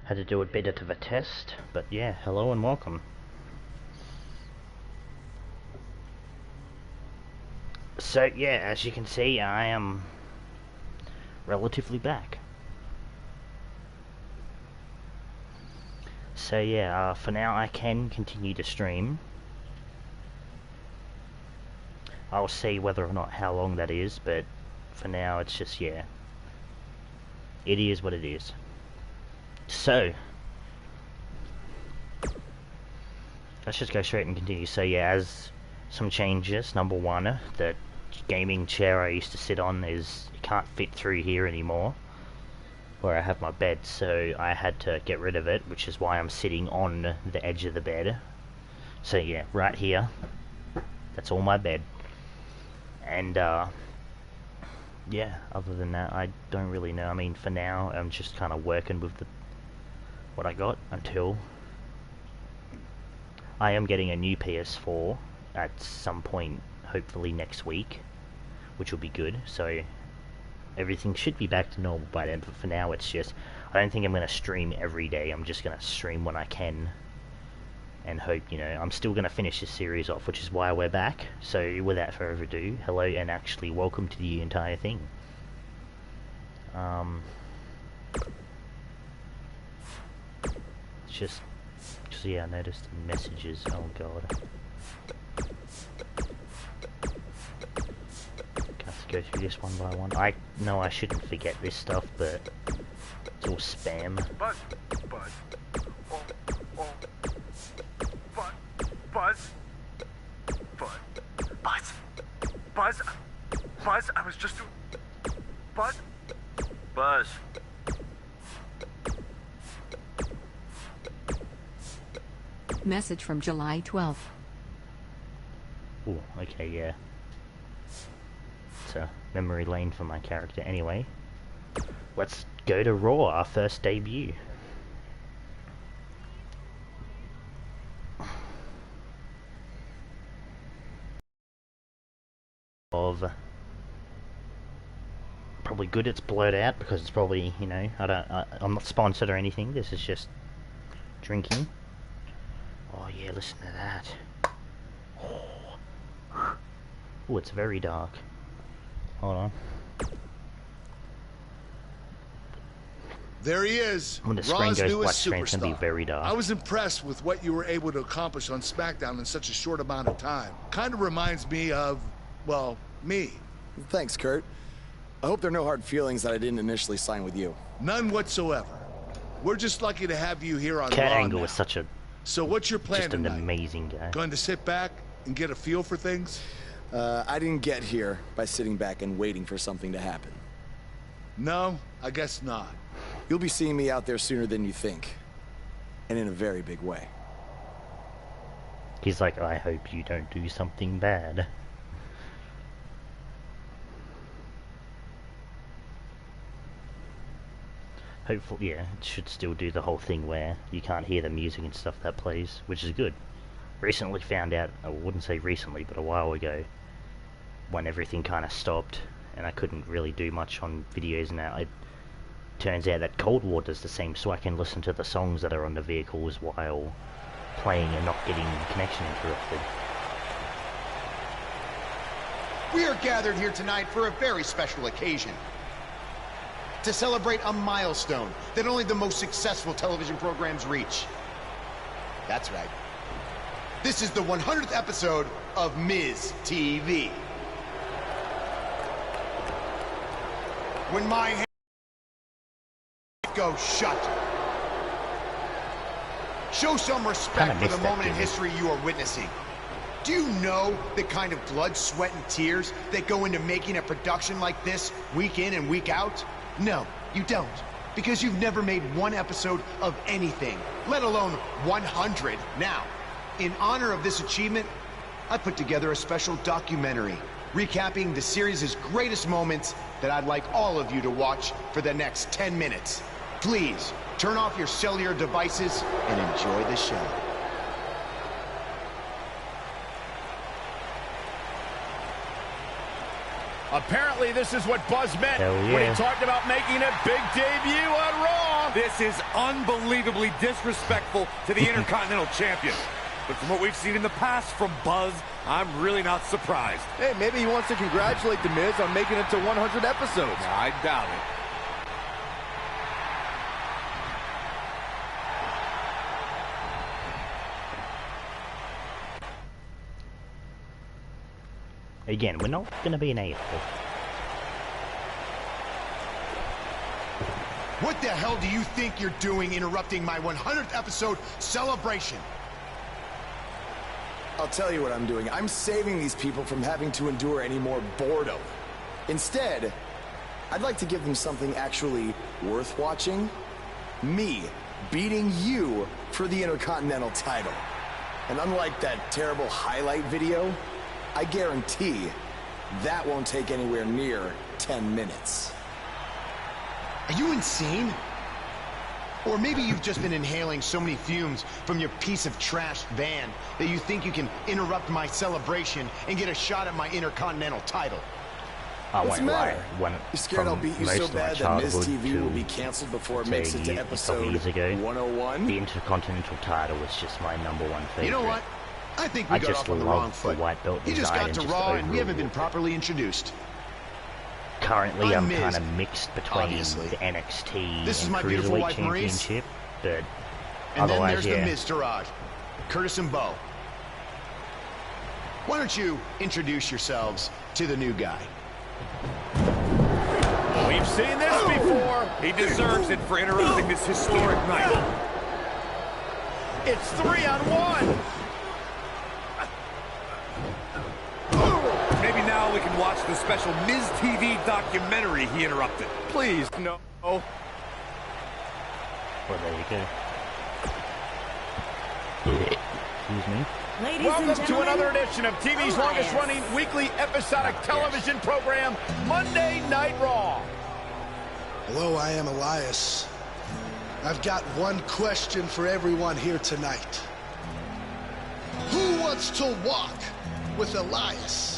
Had to do a bit of a test, but yeah, hello and welcome. So yeah, as you can see, I am relatively back. So yeah, for now I can continue to stream. I'll see whether or not how long that is, but for now it's just, yeah, it is what it is. So let's just go straight and continue. So yeah, as some changes, number one, the gaming chair I used to sit on it can't fit through here anymore where I have my bed, so I had to get rid of it, which is why I'm sitting on the edge of the bed. So yeah, right here, that's all my bed. And yeah, other than that, I don't really know. I mean, for now, I'm just kind of working with what I got until I am getting a new PS4 at some point, hopefully next week, which will be good. So everything should be back to normal by then, but for now it's just, I don't think I'm going to stream every day. I'm just going to stream when I can and hope, you know, I'm still going to finish this series off, which is why we're back. So without further ado, hello and actually welcome to the entire thing. Just yeah, I noticed the messages. Oh god. Go through this one by one. I know I shouldn't forget this stuff, but it's all spam. Buzz, buzz, oh, oh, buzz, buzz, buzz, buzz, buzz, buzz. I was just doing buzz, buzz. Message from July 12th. Oh, okay, yeah. It's a memory lane for my character. Anyway, let's go to Raw, our first debut. Of probably good it's blurred out because it's probably, you know, I'm not sponsored or anything. This is just drinking. Oh yeah, listen to that. Oh, it's very dark. Hold on. There he is. When the screen goes black screen, it's gonna be very dark. I was impressed with what you were able to accomplish on SmackDown in such a short amount of time. Kind of reminds me of, well, me. Thanks, Kurt. I hope there are no hard feelings that I didn't initially sign with you. None whatsoever. We're just lucky to have you here on Raw Kurt Angle now. is such a So what's your plan just an tonight? amazing guy. Going to sit back and get a feel for things? I didn't get here by sitting back and waiting for something to happen. No, I guess not. You'll be seeing me out there sooner than you think. And in a very big way. He's like, I hope you don't do something bad. Hopefully, yeah, it should still do the whole thing where you can't hear the music and stuff that plays, which is good. Recently found out, I wouldn't say recently, but a while ago, when everything kind of stopped and I couldn't really do much on videos now, it turns out that Cold War does the same, so I can listen to the songs that are on the vehicles while playing and not getting connection interrupted. We are gathered here tonight for a very special occasion. To celebrate a milestone that only the most successful television programs reach. That's right. This is the 100th episode of Miz TV. When my hands go shut. Show some respect for the moment in history you are witnessing. Do you know the kind of blood, sweat, and tears that go into making a production like this week in and week out? No, you don't. Because you've never made one episode of anything, let alone 100. Now, in honor of this achievement, I put together a special documentary recapping the series' greatest moments that I'd like all of you to watch for the next 10 minutes. Please, turn off your cellular devices and enjoy the show. Apparently, this is what Buzz meant yeah. when he talked about making a big debut on Raw. This is unbelievably disrespectful to the Intercontinental Champion. But from what we've seen in the past from Buzz, I'm really not surprised. Hey, maybe he wants to congratulate The Miz on making it to 100 episodes. I doubt it. Again, we're not going to be an a-hole. What the hell do you think you're doing interrupting my 100th episode celebration? I'll tell you what I'm doing. I'm saving these people from having to endure any more boredom. Instead, I'd like to give them something actually worth watching. Me beating you for the Intercontinental title. And unlike that terrible highlight video, I guarantee that won't take anywhere near 10 minutes. Are you insane? Or maybe you've just been inhaling so many fumes from your piece of trash van that you think you can interrupt my celebration and get a shot at my Intercontinental title. What's the matter? You're scared I'll beat you so bad that Miz TV will be canceled before it makes it to episode 101? The Intercontinental title was just my #1 favorite. You know what? I think we got off on the wrong foot. He just got to Raw and we haven't been properly introduced. Currently, I'm kind of mixed between the NXT and Cruiserweight Championship, but and then otherwise, there's the Miz Taraj, Curtis and Bo. Why don't you introduce yourselves to the new guy? We've seen this before. He deserves it for interrupting this historic night. It's 3-on-1. Maybe now we can watch the special Miz TV documentary he interrupted. Please, no. Well, there you go. Excuse me. Ladies Welcome to another edition of TV's longest-running weekly episodic television program, Monday Night Raw. Hello, I am Elias. I've got one question for everyone here tonight. Who wants to walk with Elias?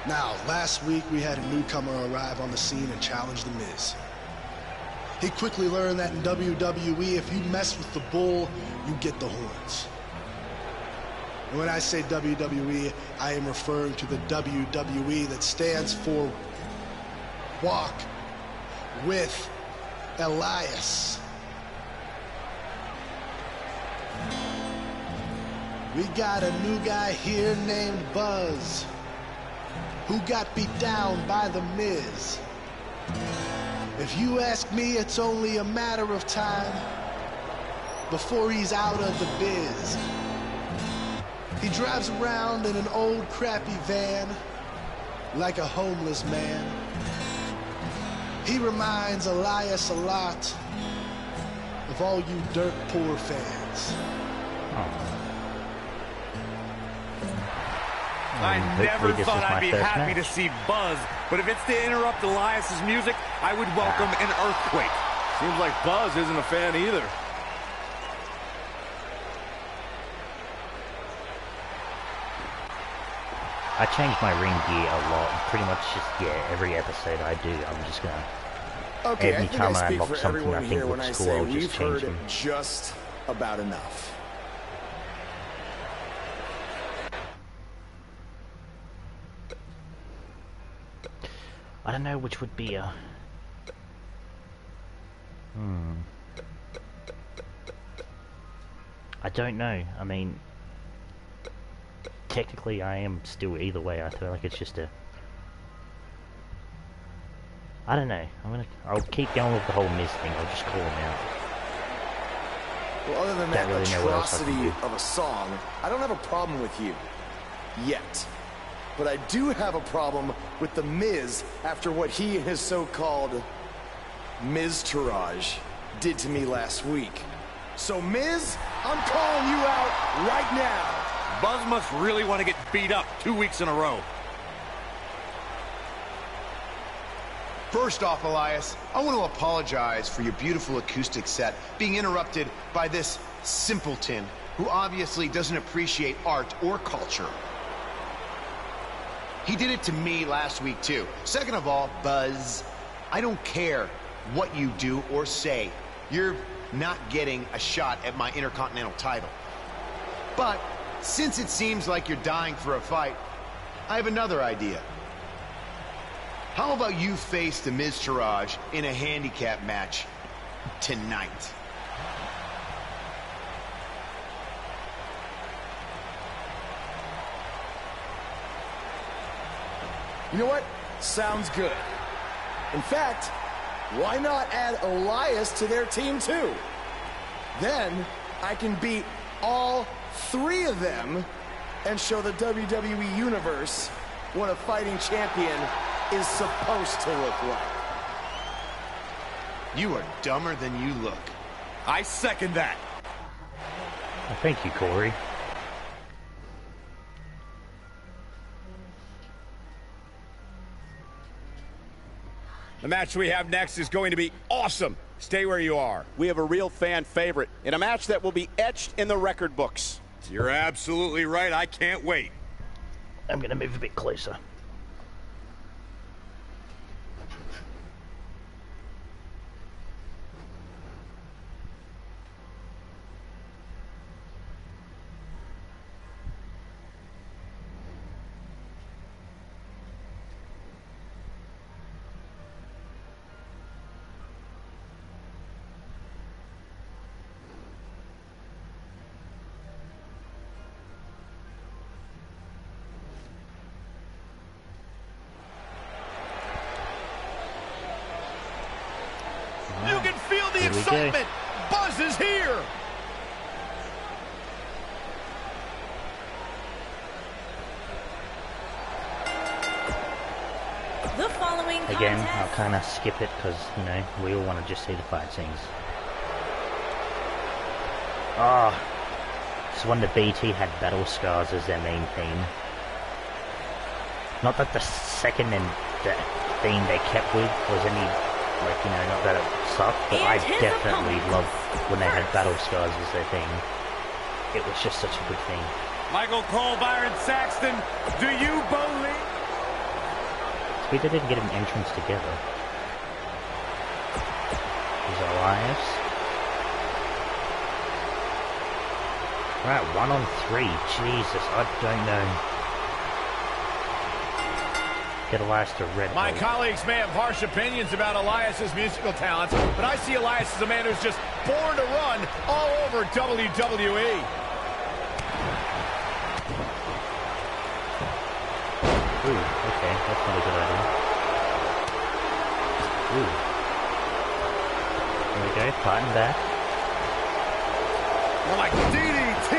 Now, last week we had a newcomer arrive on the scene and challenge The Miz. He quickly learned that in WWE, if you mess with the bull, you get the horns. And when I say WWE, I am referring to the WWE that stands for Walk with Elias. We got a new guy here named Buzz, who got beat down by The Miz. If you ask me, it's only a matter of time before he's out of the biz. He drives around in an old crappy van like a homeless man. He reminds Elias a lot of all you dirt poor fans. I never thought I'd be happy to see Buzz, but if it's to interrupt Elias's music, I would welcome an earthquake. Seems like Buzz isn't a fan either. I change my ring gear a lot. Pretty much just, every episode I do, I'm just gonna... Okay, every I think time I speak unlock for something everyone I think here when I looks cool, say I'll we've just change heard them. just about enough. I don't know which would be a... I don't know. I mean... Technically, I am still either way. I feel like it's just a... I don't know. I'll keep going with the whole Miz thing. I'll just call him out. Well, other than that Don't really know what else I can atrocity do. of a song, I don't have a problem with you. Yet. But I do have a problem with The Miz after what he and his so-called Miz Taraj did to me last week. So, Miz, I'm calling you out right now. Buzz must really want to get beat up 2 weeks in a row. First off, Elias, I want to apologize for your beautiful acoustic set being interrupted by this simpleton who obviously doesn't appreciate art or culture. He did it to me last week, too. Second of all, Buzz, I don't care what you do or say. You're not getting a shot at my Intercontinental title. But since it seems like you're dying for a fight, I have another idea. How about you face the Miz Taraj in a handicap match tonight? You know what? Sounds good. In fact, why not add Elias to their team too? Then I can beat all three of them and show the WWE Universe what a fighting champion is supposed to look like. You are dumber than you look. I second that. Well, thank you, Corey. The match we have next is going to be awesome. Stay where you are. We have a real fan favorite in a match that will be etched in the record books. You're absolutely right. I can't wait. I'm gonna move a bit closer. You can feel the excitement. Buzz is here. The following Again, contest. I'll kind of skip it because, you know, we all want to just see the fight scenes. Ah, it's when the BT had battle scars as their main theme. Not that the second and the theme they kept with was any, like, you know, not that it sucked, but I definitely loved when they had battle scars as their theme. It was just such a good theme. Michael Cole, Byron Saxton, do you believe? We didn't get an entrance together. Here's Elias. Right, 1-on-3. Jesus, I don't know. Get Elias to red. My colleagues may have harsh opinions about Elias's musical talents, but I see Elias as a man who's just born to run all over WWE. Ooh, okay, that's not a good idea. Ooh. There we go, fighting back. More like DDT.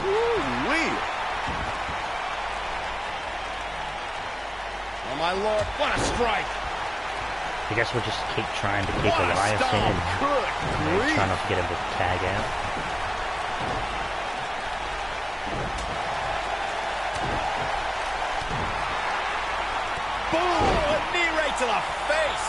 Woo-wee. Oh, my Lord, what a strike. I guess we'll just keep trying to keep What a Elias in stomp. and Good grief. try not to get him to tag out. Boom! A knee right to the face.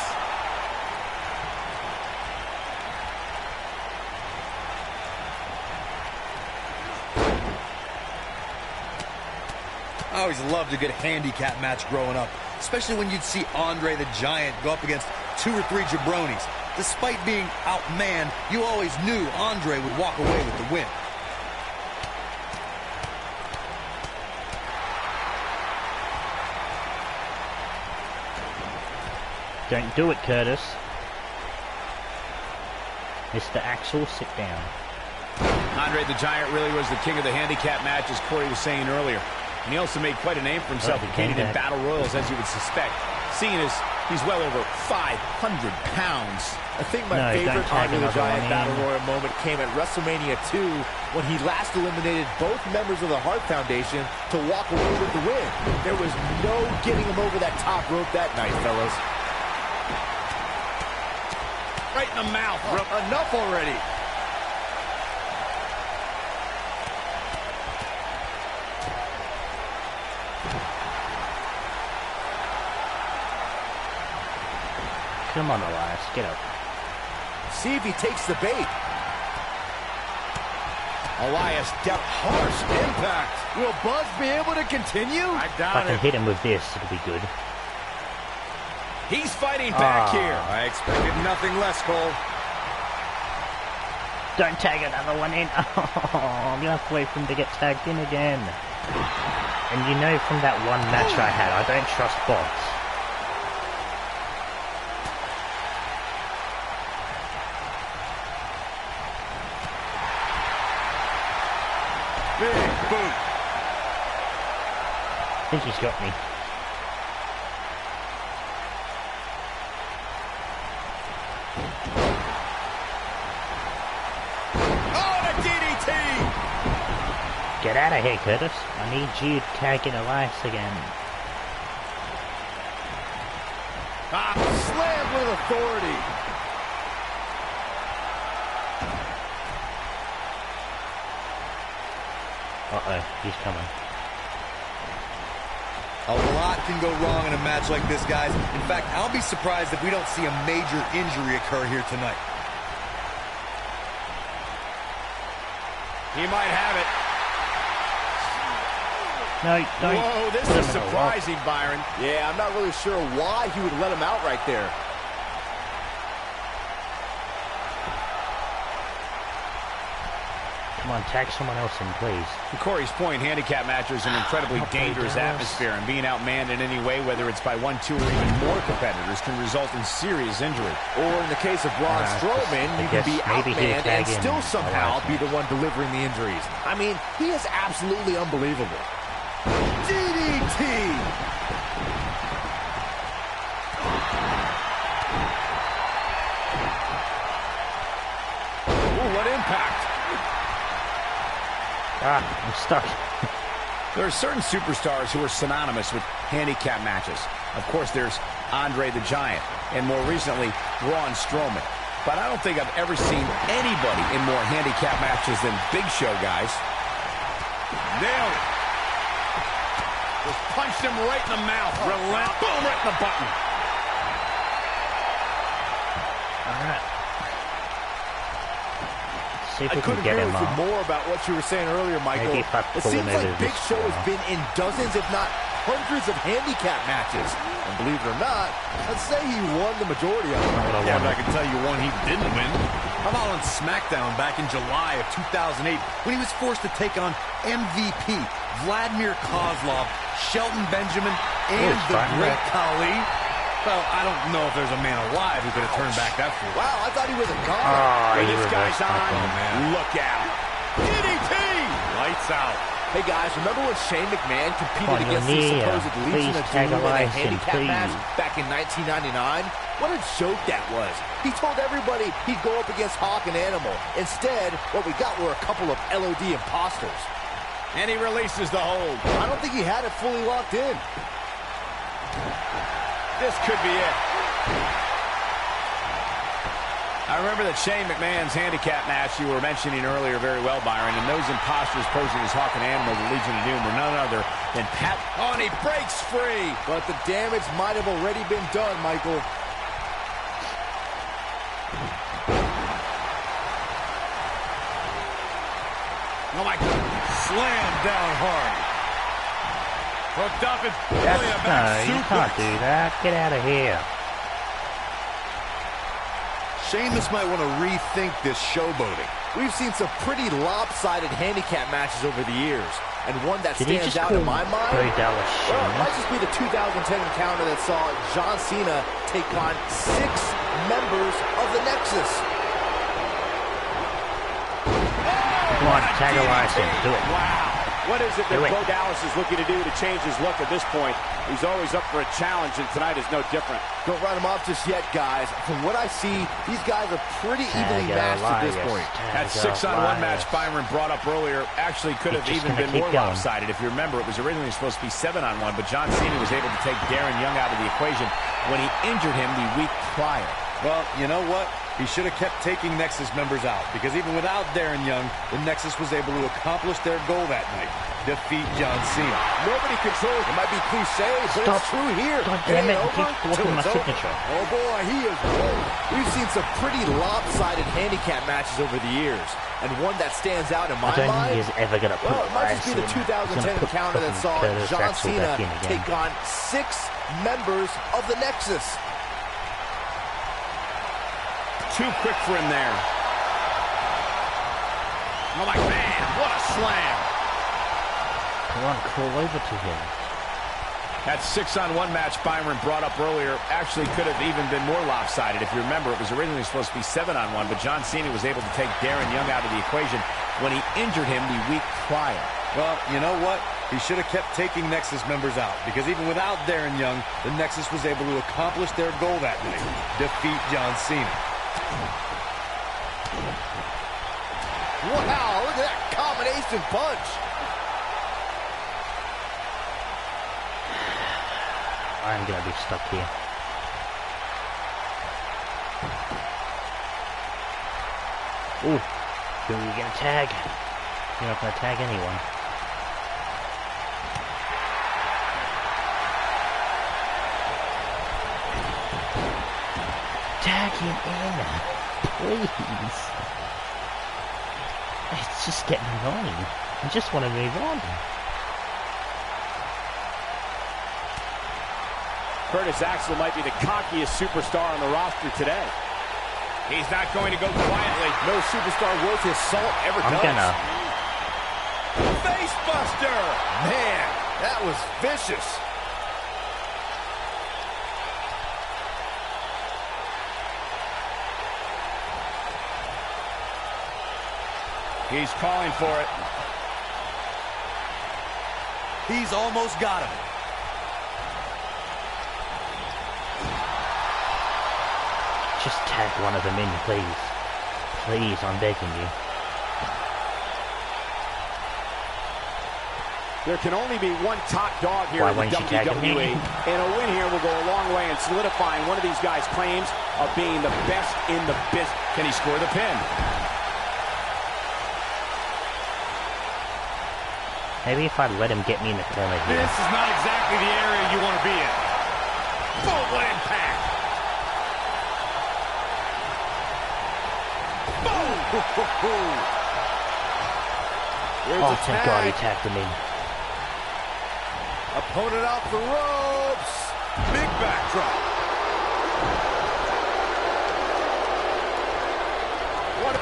I always loved a good handicap match growing up, especially when you'd see Andre the Giant go up against 2 or 3 jabronis. Despite being outmanned, you always knew Andre would walk away with the win. Don't do it, Curtis. Mr. Axel, sit down. Andre the Giant really was the king of the handicap match, as Corey was saying earlier. And he also made quite a name for himself competing in battle royals, as you would suspect. Seeing as he's well over 500 pounds. I think my favorite Andre the Giant Battle Royal moment came at WrestleMania 2 when he last eliminated both members of the Hart Foundation to walk away with the win. There was no getting him over that top rope that night, fellas. Right in the mouth. Enough already. Come on, Elias, get up. See if he takes the bait. Elias dealt harsh impact. Will Buzz be able to continue? I If doubt I can it. hit him with this, it'll be good. He's fighting back here. I expected nothing less, Cole. Don't tag another one in. Oh, I'm gonna have to wait for him to get tagged in again. And you know from that one match I had, I don't trust bots. Big boot. I think he's got me. Oh, the DDT! Get out of here, Curtis. I need you tagging Elias again. Slammed with authority. Uh-oh, he's coming. A lot can go wrong in a match like this, guys. In fact, I'll be surprised if we don't see a major injury occur here tonight. He might have it. No, don't. Whoa, this put is him in a lock. surprising, Byron. Yeah, I'm not really sure why he would let him out right there. Come on, tag someone else in, please. To Corey's point, handicap matches are an incredibly dangerous atmosphere, and being outmanned in any way, whether it's by one, two, or even more competitors, can result in serious injury. Or in the case of Braun Strowman, I you can guess be maybe he'll outmanned tag and in still somehow Elias. be the one delivering the injuries. I mean, he is absolutely unbelievable. DDT! Ooh, what impact. Ah, I'm stuck. There are certain superstars who are synonymous with handicap matches. Of course, there's Andre the Giant, and more recently, Braun Strowman. But I don't think I've ever seen anybody in more handicap matches than Big Show guys. Nailed it. Just punched him right in the mouth. Relent. Boom, right in the button. All right. See if I we can couldn't get agree him with you up. more about what you were saying earlier, Michael. Maybe if I It pull seems him like into Big this Show has corner. been in dozens, if not hundreds of handicap matches. And believe it or not, let's say he won the majority of them. Yeah, but I can tell you one he didn't win. How about on SmackDown back in July of 2008 when he was forced to take on MVP Vladimir Kozlov, Shelton Benjamin, and the fine, Great right? Khali? Well, I don't know if there's a man alive who could have turned back that fool. Wow, I thought he was a god. Oh, When you this guy's reversed that on, one. look out. DDT! Lights out. Hey guys, remember when Shane McMahon competed On your against the knee, supposed please Legion of tag Doom in a Elias in, handicap please. match back in 1999? What a joke that was. He told everybody he'd go up against Hawk and Animal. Instead, what we got were a couple of LOD imposters. And he releases the hold. I don't think he had it fully locked in. This could be it. I remember that Shane McMahon's handicap match you were mentioning earlier very well, Byron, and those imposters posing as Hawk and Animal, the Legion of Doom, were none other than Pat. Oh, and he breaks free. But the damage might have already been done, Michael. Oh, my God. Slam down hard. Hooked up and really a No, back you suplex. can't do that. Get out of here. Sheamus might want to rethink this showboating. We've seen some pretty lopsided handicap matches over the years. And one that Did he stands just out call in my mind, Bray Dallas well, it might Sheamus? just be the 2010 encounter that saw John Cena take on 6 members of the Nexus. Come on, tag Elias in. Do it. Wow. What is it that Do it. Bo Dallas is looking to do to change his look at this point? He's always up for a challenge, and tonight is no different. Don't write him off just yet, guys. From what I see, these guys are pretty evenly Tag matched at this Elias. point. That Tag 6-on-1 Elias. match Byron brought up earlier actually could have He's just even gonna been keep more going. lopsided. If you remember, it was originally supposed to be 7-on-1, but John Cena was able to take Darren Young out of the equation when he injured him the week prior. Well, you know what? He should have kept taking Nexus members out, because even without Darren Young, the Nexus was able to accomplish their goal that night, defeat John Cena. Nobody controls. It might be cliche, but it's true here. God damn it, you keep blocking my signature. Oh boy, he is rolling. We've seen some pretty lopsided handicap matches over the years, and one that stands out in my mind. I don't think he's ever going to put it might just be the 2010 encounter that saw John Cena take on 6 members of the Nexus. Too quick for him there. Oh my man, what a slam. Come on, crawl over to him. That 6-on-1 match Byron brought up earlier actually could have even been more lopsided. If you remember, it was originally supposed to be 7-on-1, but John Cena was able to take Darren Young out of the equation when he injured him the week prior. Well, you know what? He should have kept taking Nexus members out, because even without Darren Young, the Nexus was able to accomplish their goal that night, defeat John Cena. Wow, look at that combination punch. I'm going to be stuck here. Ooh, who are you going to tag? You're not going to tag anyone. Tag him in, please. It's just getting annoying. I just want to move on. Curtis Axel might be the cockiest superstar on the roster today. He's not going to go quietly. No superstar worth his salt ever does. I'm gonna. Face buster! Man, that was vicious. He's calling for it. He's almost got him. Just tag one of them in, please. Please, I'm begging you. There can only be one top dog here in the WWE, and a win here will go a long way in solidifying one of these guys' claims of being the best in the business. Can he score the pin? Maybe if I let him get me in the corner here. This is not exactly the area you want to be in. Boom, what impact! Boom! Oh, thank God he tagged him in. Opponent off the ropes. Big backdrop. What a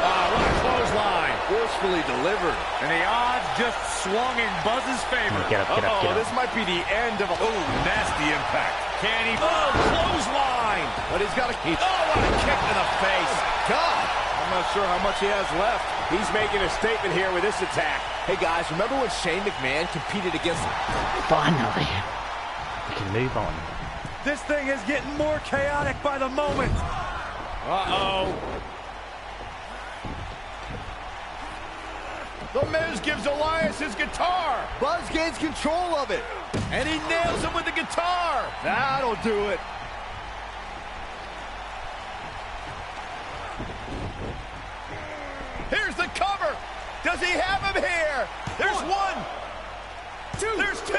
clothesline. Forcefully delivered. And the odds just swung in Buzz's favor. Get up, get up, get up. This might be the end of a... Oh, nasty impact. Can he... Oh, clothesline. But he's got a... Oh, what a kick to the face. God. I'm not sure how much he has left. He's making a statement here with this attack. Hey, guys, remember when Shane McMahon competed against... Finally. We can move on. This thing is getting more chaotic by the moment. Uh-oh. The Miz gives Elias his guitar. Buzz gains control of it. And he nails him with the guitar. That'll do it. Here's the cover. Does he have him here? There's one. Two. There's 2.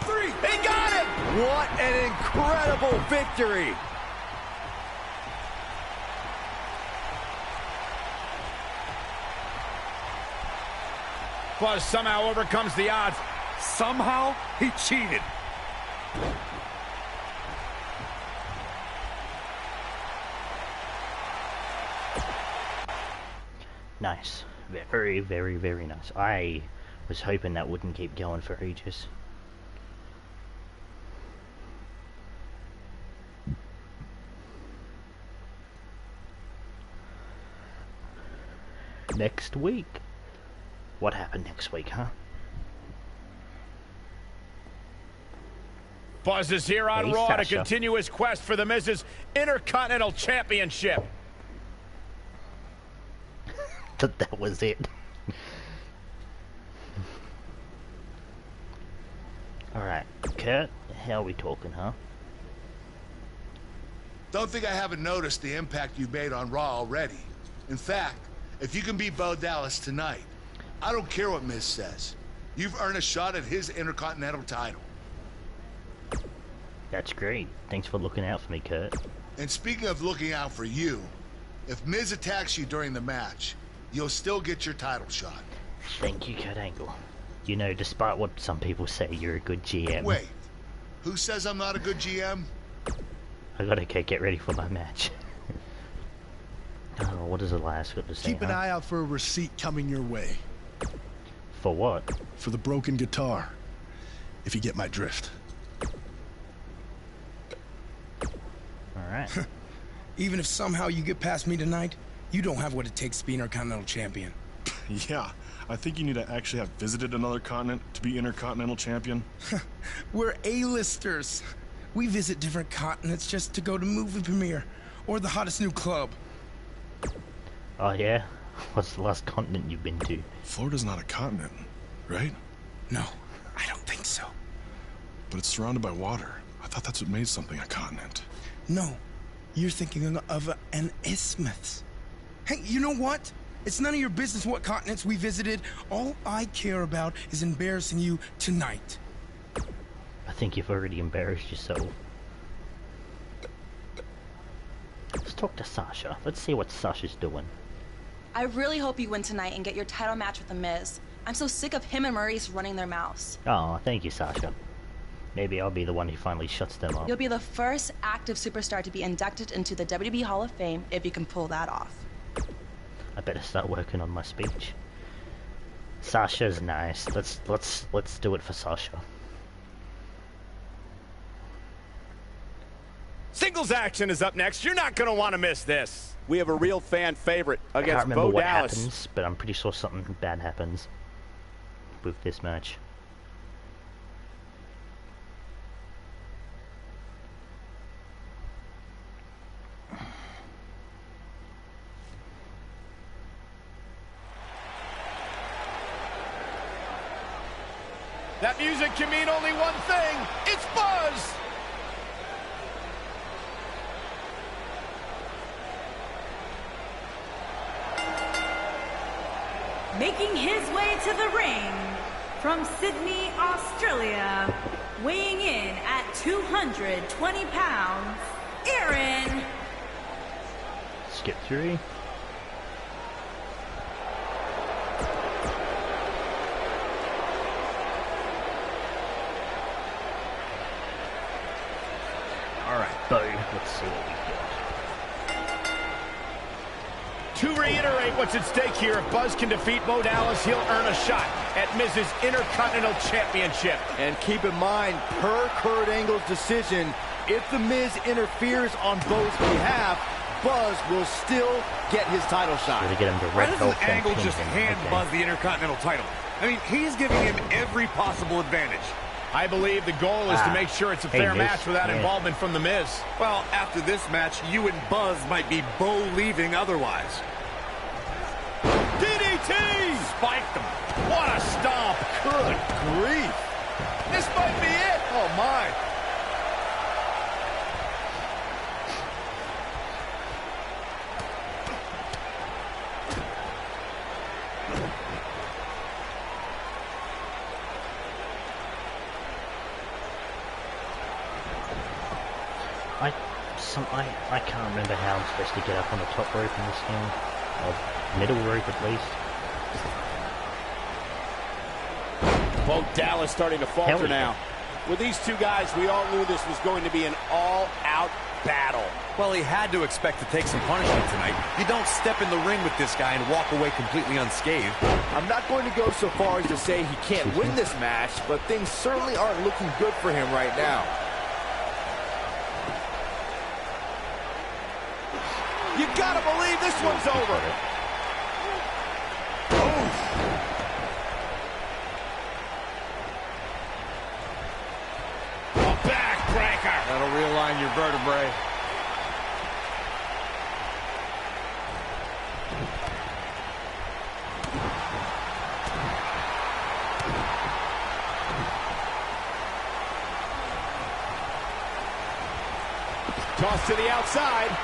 3. He got him. What an incredible victory. Buzz somehow overcomes the odds. Somehow he cheated. Nice. Very, very, very nice. I was hoping that wouldn't keep going for ages. Next week. What happened next week, huh? Buzz is here on Hey, Raw to Sasha. continue his quest for the Miz's Intercontinental Championship. That was it. Alright, Kurt, how are we talking, huh? Don't think I haven't noticed the impact you've made on Raw already. In fact, if you can beat Bo Dallas tonight, I don't care what Miz says. You've earned a shot at his Intercontinental title. That's great. Thanks for looking out for me, Kurt. And speaking of looking out for you, if Miz attacks you during the match, you'll still get your title shot. Thank you, Kurt Angle. You know, despite what some people say, you're a good GM. Wait, who says I'm not a good GM? I gotta get ready for my match. Oh, what does Elias got to say? Keep an eye out for a receipt coming your way. For what? For the broken guitar. If you get my drift. Alright. Even if somehow you get past me tonight, you don't have what it takes to be Intercontinental Champion. Yeah, I think you need to actually have visited another continent to be Intercontinental Champion. We're A-listers. We visit different continents just to go to movie premiere or the hottest new club. Oh yeah? What's the last continent you've been to? Florida's not a continent, right? No, I don't think so. But it's surrounded by water. I thought that's what made something a continent. No, you're thinking of an isthmus. Hey, you know what? It's none of your business what continents we visited. All I care about is embarrassing you tonight. I think you've already embarrassed yourself. Let's talk to Sasha. Let's see what Sasha's doing. I really hope you win tonight and get your title match with The Miz. I'm so sick of him and Maurice running their mouths. Oh, thank you, Sasha. Maybe I'll be the one who finally shuts them up. You'll be the first active superstar to be inducted into the WWE Hall of Fame if you can pull that off. I better start working on my speech. Sasha's nice. Let's do it for Sasha. Singles action is up next. You're not going to want to miss this. We have a real fan favorite I can't against remember Bo what Dallas. happens, but I'm pretty sure something bad happens with this match. That music can mean only one thing. It's Buzz. Making his way to the ring from Sydney, Australia, weighing in at 220 pounds, Aaron. Skip 3. Alright, Bo, let's see what we got. To reiterate what's at stake here, if Buzz can defeat Bo Dallas, he'll earn a shot at Miz's Intercontinental Championship. And keep in mind, per Kurt Angle's decision, if The Miz interferes on Bo's behalf, Buzz will still get his title shot. Really get him to Why red doesn't belt Angle and just pin hand him? Buzz the Intercontinental title? I mean, he's giving him every possible advantage. I believe the goal is to make sure it's a fair match without involvement from The Miz. Well, after this match, you and Buzz might be Bo leaving otherwise. DDT! Spiked him. What a stomp! Good grief. This might be it! Oh, my. I can't remember how I'm supposed to get up on the top rope in this game. Or middle rope at least. Bo Dallas starting to falter now. With these two guys, we all knew this was going to be an all-out battle. Well, he had to expect to take some punishment tonight. You don't step in the ring with this guy and walk away completely unscathed. I'm not going to go so far as to say he can't win this match, but things certainly aren't looking good for him right now. You gotta believe this one's over. A backbreaker. That'll realign your vertebrae. Toss to the outside.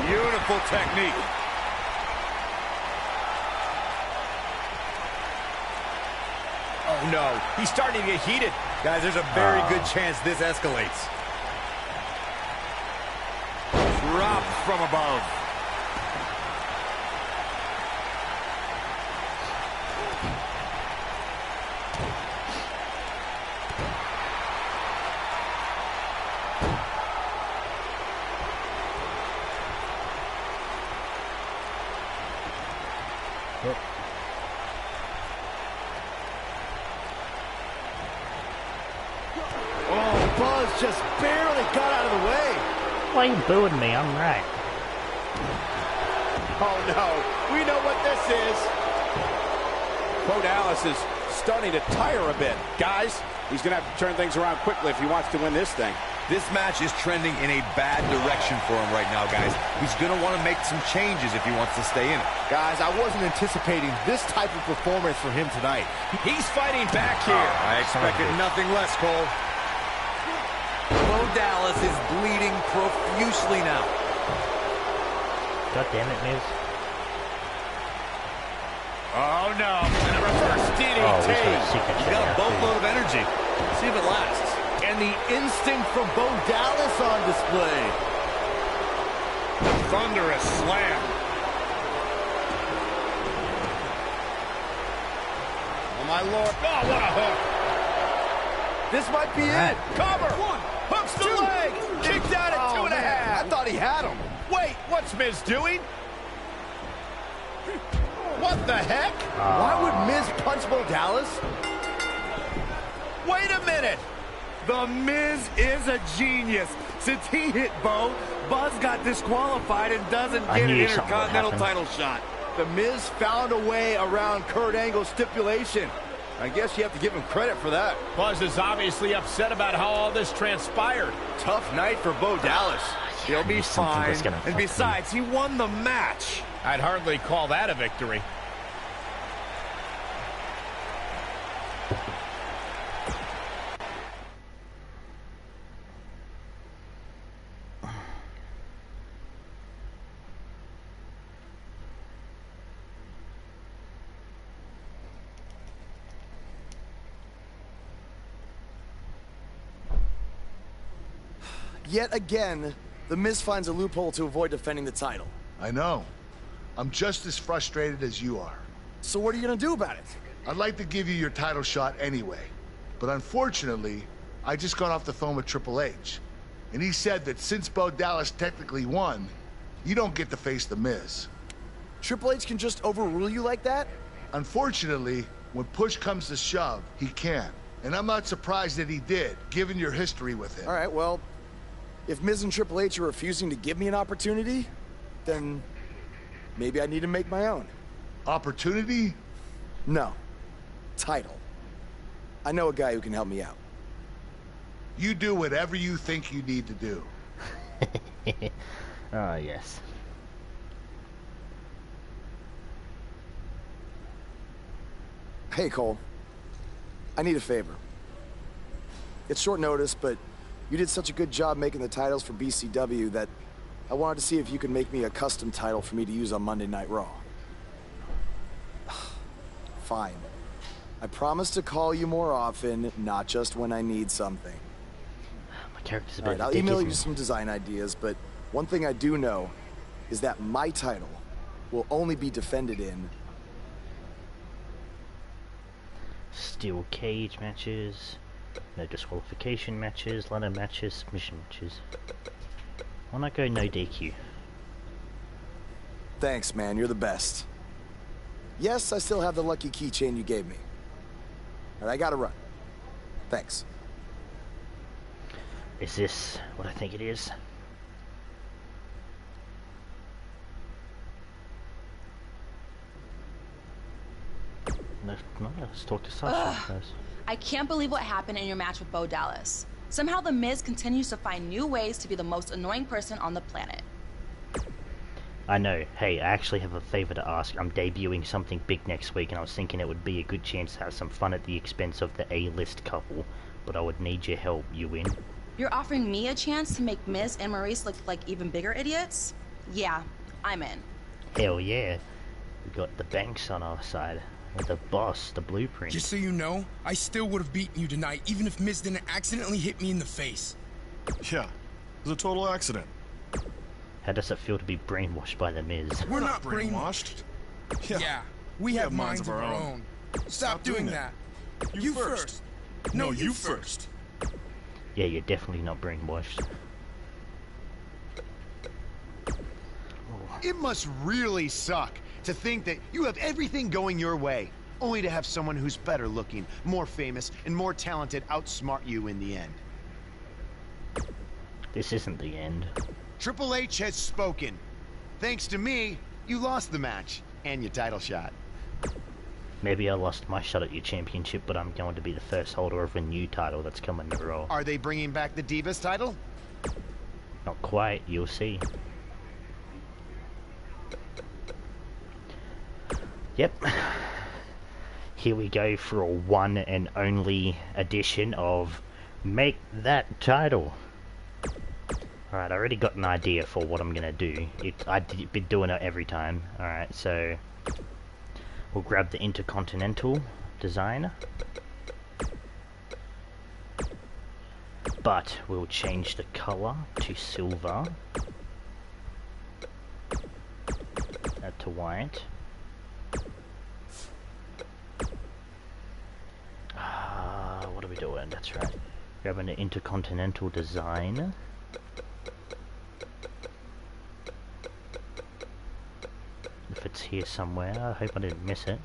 Beautiful technique. Oh, no. He's starting to get heated. Guys, there's a very good chance this escalates. Dropped from above. Oh, Buzz just barely got out of the way. Why are you booing me? I'm right. Oh, no. We know what this is. Bo Dallas is starting to tire a bit. Guys, he's going to have to turn things around quickly if he wants to win this thing. This match is trending in a bad direction for him right now, guys. He's going to want to make some changes if he wants to stay in it. Guys, I wasn't anticipating this type of performance from him tonight. He's fighting back here. I expected nothing less, Cole. Bo Dallas is bleeding profusely now. God damn it, Miz. Oh, no. And a reverse DDT. Oh, he's got a boatload of energy. See if it lasts. And the instinct from Bo Dallas on display. Thunderous slam. Oh, my Lord. Oh, what a hook. This might be it. Cover. One. Hooks the leg. Kicked out at 2.5. I thought he had him. Wait, what's Miz doing? What the heck? Why would Miz punch Bo Dallas? Wait a minute. The Miz is a genius. Since he hit Bo, Buzz got disqualified and doesn't get an Intercontinental title shot. The Miz found a way around Kurt Angle's stipulation. I guess you have to give him credit for that. Buzz is obviously upset about how all this transpired. Tough night for Bo Dallas. He'll be fine. And besides, he won the match. I'd hardly call that a victory. Yet again, The Miz finds a loophole to avoid defending the title. I know. I'm just as frustrated as you are. So what are you gonna do about it? I'd like to give you your title shot anyway. But unfortunately, I just got off the phone with Triple H. And he said that since Bo Dallas technically won, you don't get to face The Miz. Triple H can just overrule you like that? Unfortunately, when push comes to shove, he can. And I'm not surprised that he did, given your history with him. All right, well, if Miz and Triple H are refusing to give me an opportunity, then maybe I need to make my own. Opportunity? No. Title. I know a guy who can help me out. You do whatever you think you need to do. Oh, yes. Hey, Cole. I need a favor. It's short notice, but you did such a good job making the titles for BCW that I wanted to see if you could make me a custom title for me to use on Monday Night Raw. Fine. I promise to call you more often, not just when I need something. My character's a bit All right, I'll email you some design ideas, but one thing I do know is that my title will only be defended in steel cage matches, no disqualification matches, ladder matches, submission matches. Why not go no DQ? Thanks, man. You're the best. Yes, I still have the lucky keychain you gave me. All right, I gotta run. Thanks. Is this what I think it is? No, let's talk to Sasha first. I can't believe what happened in your match with Bo Dallas. Somehow The Miz continues to find new ways to be the most annoying person on the planet. I know. Hey, I actually have a favor to ask. I'm debuting something big next week, and I was thinking it would be a good chance to have some fun at the expense of the A-list couple, but I would need your help. You in? You're offering me a chance to make Miz and Maurice look like even bigger idiots? Yeah, I'm in. Hell yeah. We got the Banks on our side. The boss, the blueprint. Just so you know, I still would have beaten you tonight, even if Miz didn't accidentally hit me in the face. Yeah, it was a total accident. How does it feel to be brainwashed by the Miz? We're not brainwashed. Yeah, we have minds of our own. Stop doing that. You first. No, you first. Yeah, you're definitely not brainwashed. It must really suck to think that you have everything going your way, only to have someone who's better looking, more famous, and more talented outsmart you in the end. This isn't the end. Triple H has spoken. Thanks to me, you lost the match and your title shot. Maybe I lost my shot at your championship, but I'm going to be the first holder of a new title that's coming to Raw. Are they bringing back the Divas title? Not quite, you'll see. Yep. Here we go for a one and only edition of Make That Title. Alright, I already got an idea for what I'm gonna do. I've been doing it every time. Alright, so we'll grab the Intercontinental design, but we'll change the color to silver, that to white. What are we doing? That's right. Grabbing the Intercontinental design. If it's here somewhere, I hope I didn't miss it.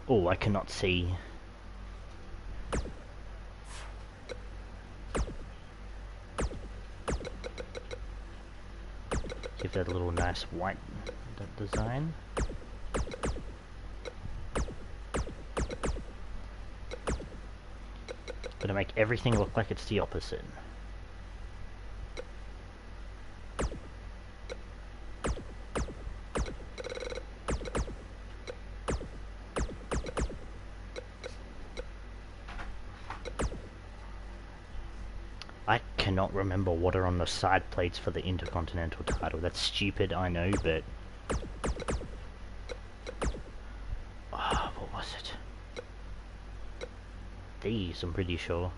Oh, I cannot see. Give that a little nice white design. Gonna make everything look like it's the opposite. I cannot remember what are on the side plates for the Intercontinental title. That's stupid, I know, but... what was it? These, I'm pretty sure.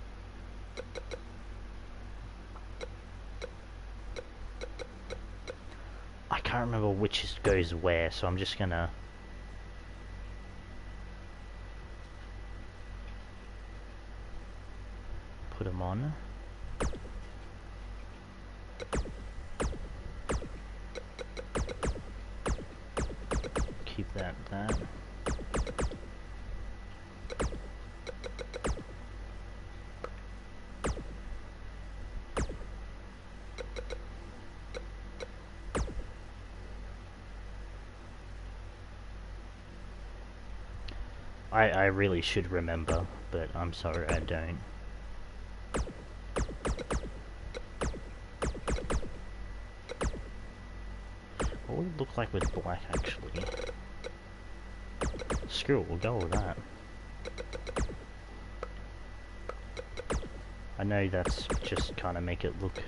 I can't remember which goes where, so I'm just gonna... put them on. Keep that. I really should remember, but I'm sorry I don't. What would it look like with black, actually? Screw it, we'll go with that. I know that's just kind of make it look...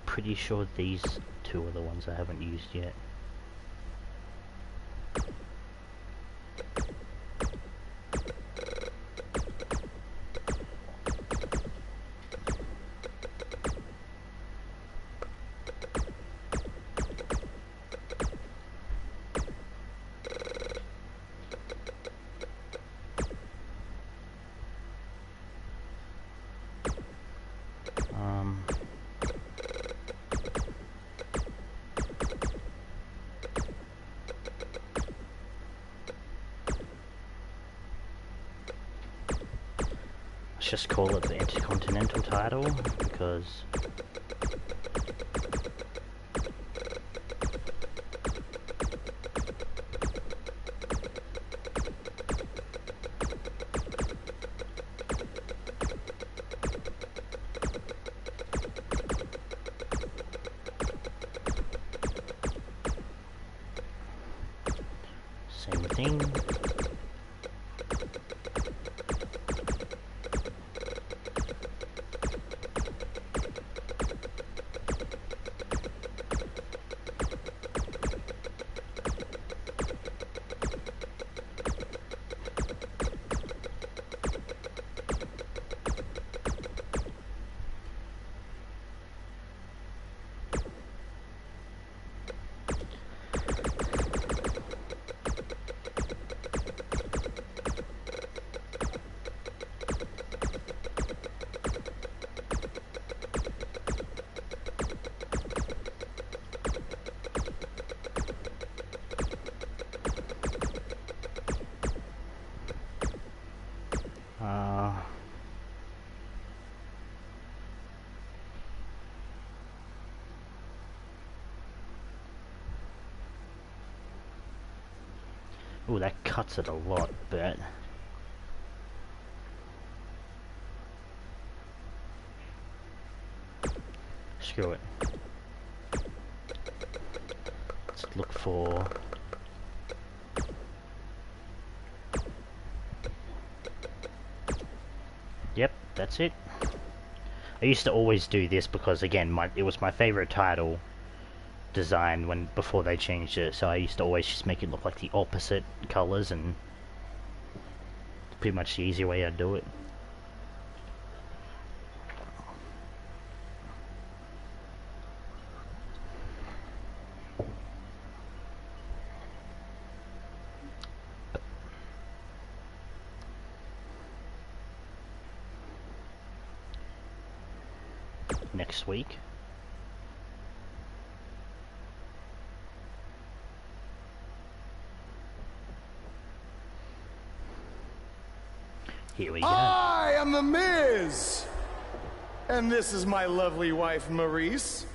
pretty sure these two are the ones I haven't used yet. just call it the Intercontinental title, because same thing. Ooh, that cuts it a lot, but screw it. Let's look for yep, that's it. I used to always do this because again it was my favorite title design before they changed it, so I used to always just make it look like the opposite colors, and pretty much the easier way I'd do it. Next week. Here we go. I am The Miz! And this is my lovely wife, Maurice.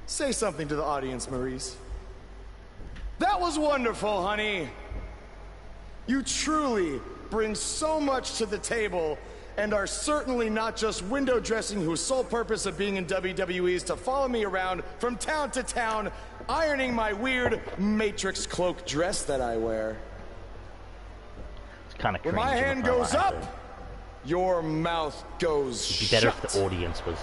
Say something to the audience, Maurice. That was wonderful, honey. You truly bring so much to the table and are certainly not just window dressing whose sole purpose of being in WWE is to follow me around from town to town, ironing my weird Matrix cloak dress that I wear. It's kind of when cringe. my hand goes up, your mouth goes shut. It'd be better shut. if the audience was.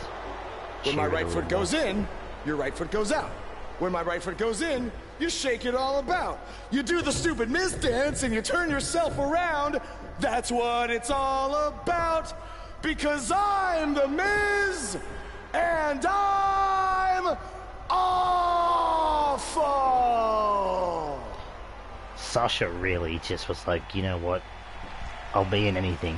When my right foot goes in, your right foot goes out. When my right foot goes in, you shake it all about. You do the stupid Miz dance and you turn yourself around. That's what it's all about. Because I'm The Miz, and I'm awful. Sasha really just was like, you know what? I'll be in anything.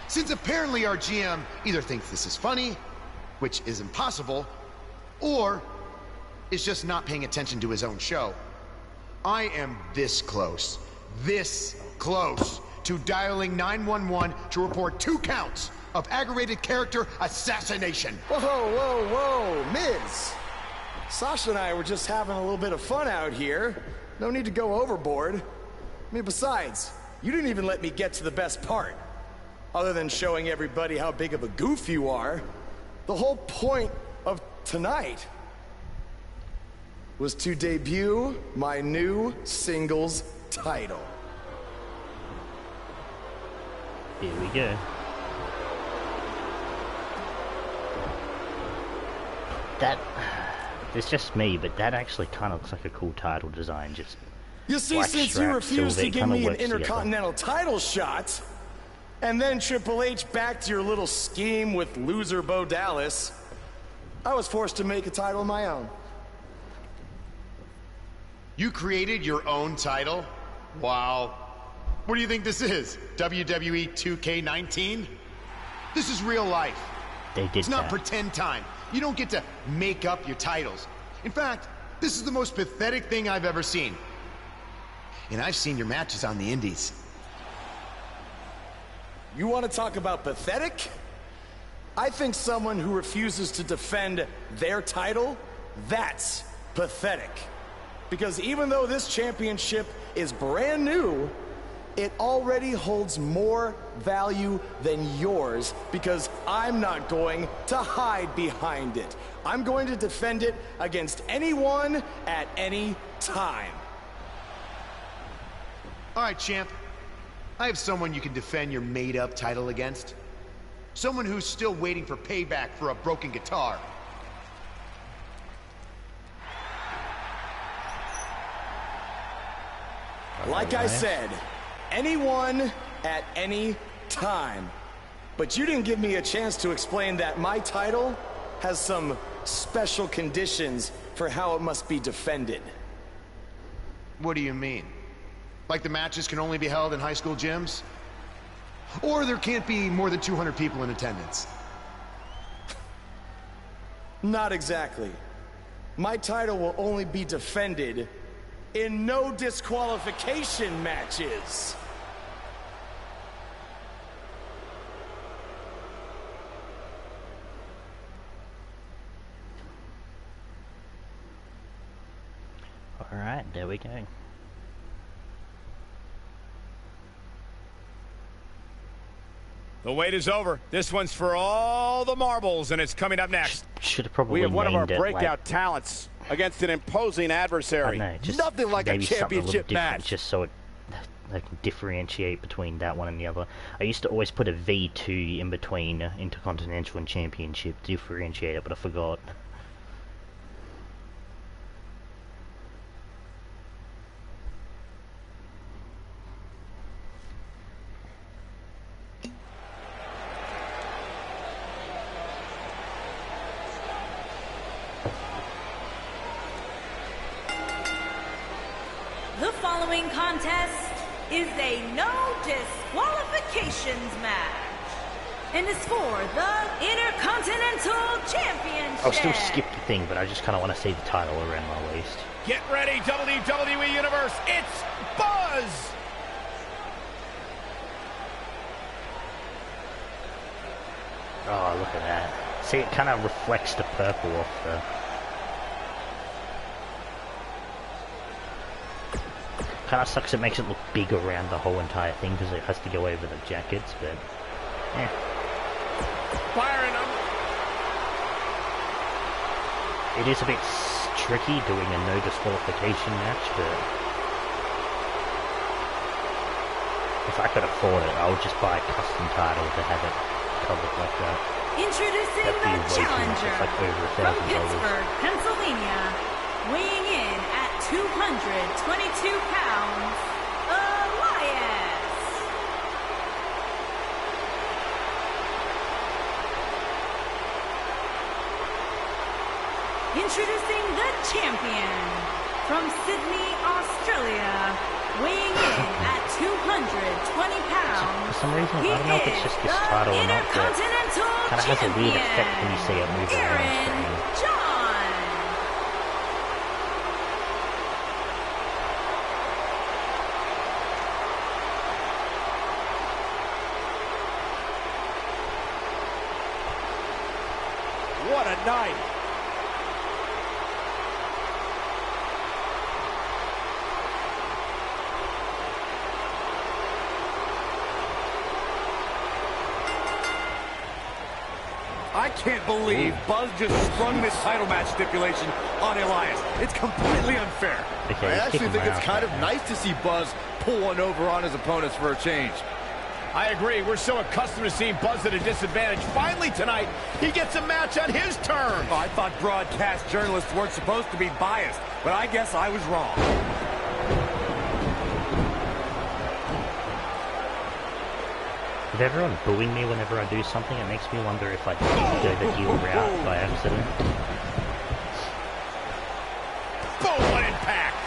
Since apparently our GM either thinks this is funny, which is impossible, or is just not paying attention to his own show, I am this close to dialing 911 to report 2 counts of aggravated character assassination. Whoa, whoa, whoa, Miz. Sasha and I were just having a little bit of fun out here. No need to go overboard. I mean, besides, you didn't even let me get to the best part. Other than showing everybody how big of a goof you are, the whole point of tonight was to debut my new singles title. Here we go. That... It's just me, but that actually kind of looks like a cool title design. Just you see, since you refused to give me an Intercontinental title shot, and then Triple H backed your little scheme with loser Bo Dallas, I was forced to make a title of my own. You created your own title? Wow. What do you think this is? WWE 2K19? This is real life. They did It's not that. pretend time. You don't get to make up your titles. In fact, this is the most pathetic thing I've ever seen. and I've seen your matches on the indies. You want to talk about pathetic? I think someone who refuses to defend their title, that's pathetic. Because even though this championship is brand new, it already holds more value than yours because I'm not going to hide behind it. I'm going to defend it against anyone at any time. All right, champ. I have someone you can defend your made-up title against. Someone who's still waiting for payback for a broken guitar. Like I said, anyone at any time. But you didn't give me a chance to explain that my title has some special conditions for how it must be defended. What do you mean? Like the matches can only be held in high school gyms? Or there can't be more than 200 people in attendance? Not exactly. My title will only be defended in no disqualification matches. All right, there we go. The wait is over. This one's for all the marbles, and it's coming up next. Should have probably We have one of our named it, breakout like, talents against an imposing adversary. I don't know, just Nothing like a maybe something championship little different, match. just so they can differentiate between that one and the other. I used to always put a V2 in between Intercontinental and Championship to differentiate it, but I forgot. The following contest is a no disqualifications match and is for the Intercontinental Championship. I'll still skip the thing, but I just kind of want to see the title around my waist. Get ready, WWE Universe. It's Buzz. Oh, look at that. See, it kind of reflects the purple off the... Kind of sucks it makes it look big around the whole entire thing because it has to go over the jackets, but... yeah. Firing them. It is a bit tricky doing a no disqualification match, but... if I could afford it, I would just buy a custom title to have it covered like that. Introducing the challenger like from Pittsburgh, Pennsylvania, weighing in at 222 pounds, Elias. Introducing the champion from Sydney, Australia, weighing in at 220 pounds. For some reason, I don't know if it's just this title or not, but it kind of has a weird effect when you see it move around screen. What a night. I can't believe Buzz just sprung this title match stipulation on Elias. It's completely unfair. Okay, I actually think it's kind of nice to see Buzz pull one over on his opponents for a change. I agree. We're so accustomed to seeing Buzz at a disadvantage. Finally tonight, he gets a match on his terms. Oh, I thought broadcast journalists weren't supposed to be biased, but I guess I was wrong. With everyone booing me whenever I do something, it makes me wonder if I go the heel route by accident. Boom, what impact!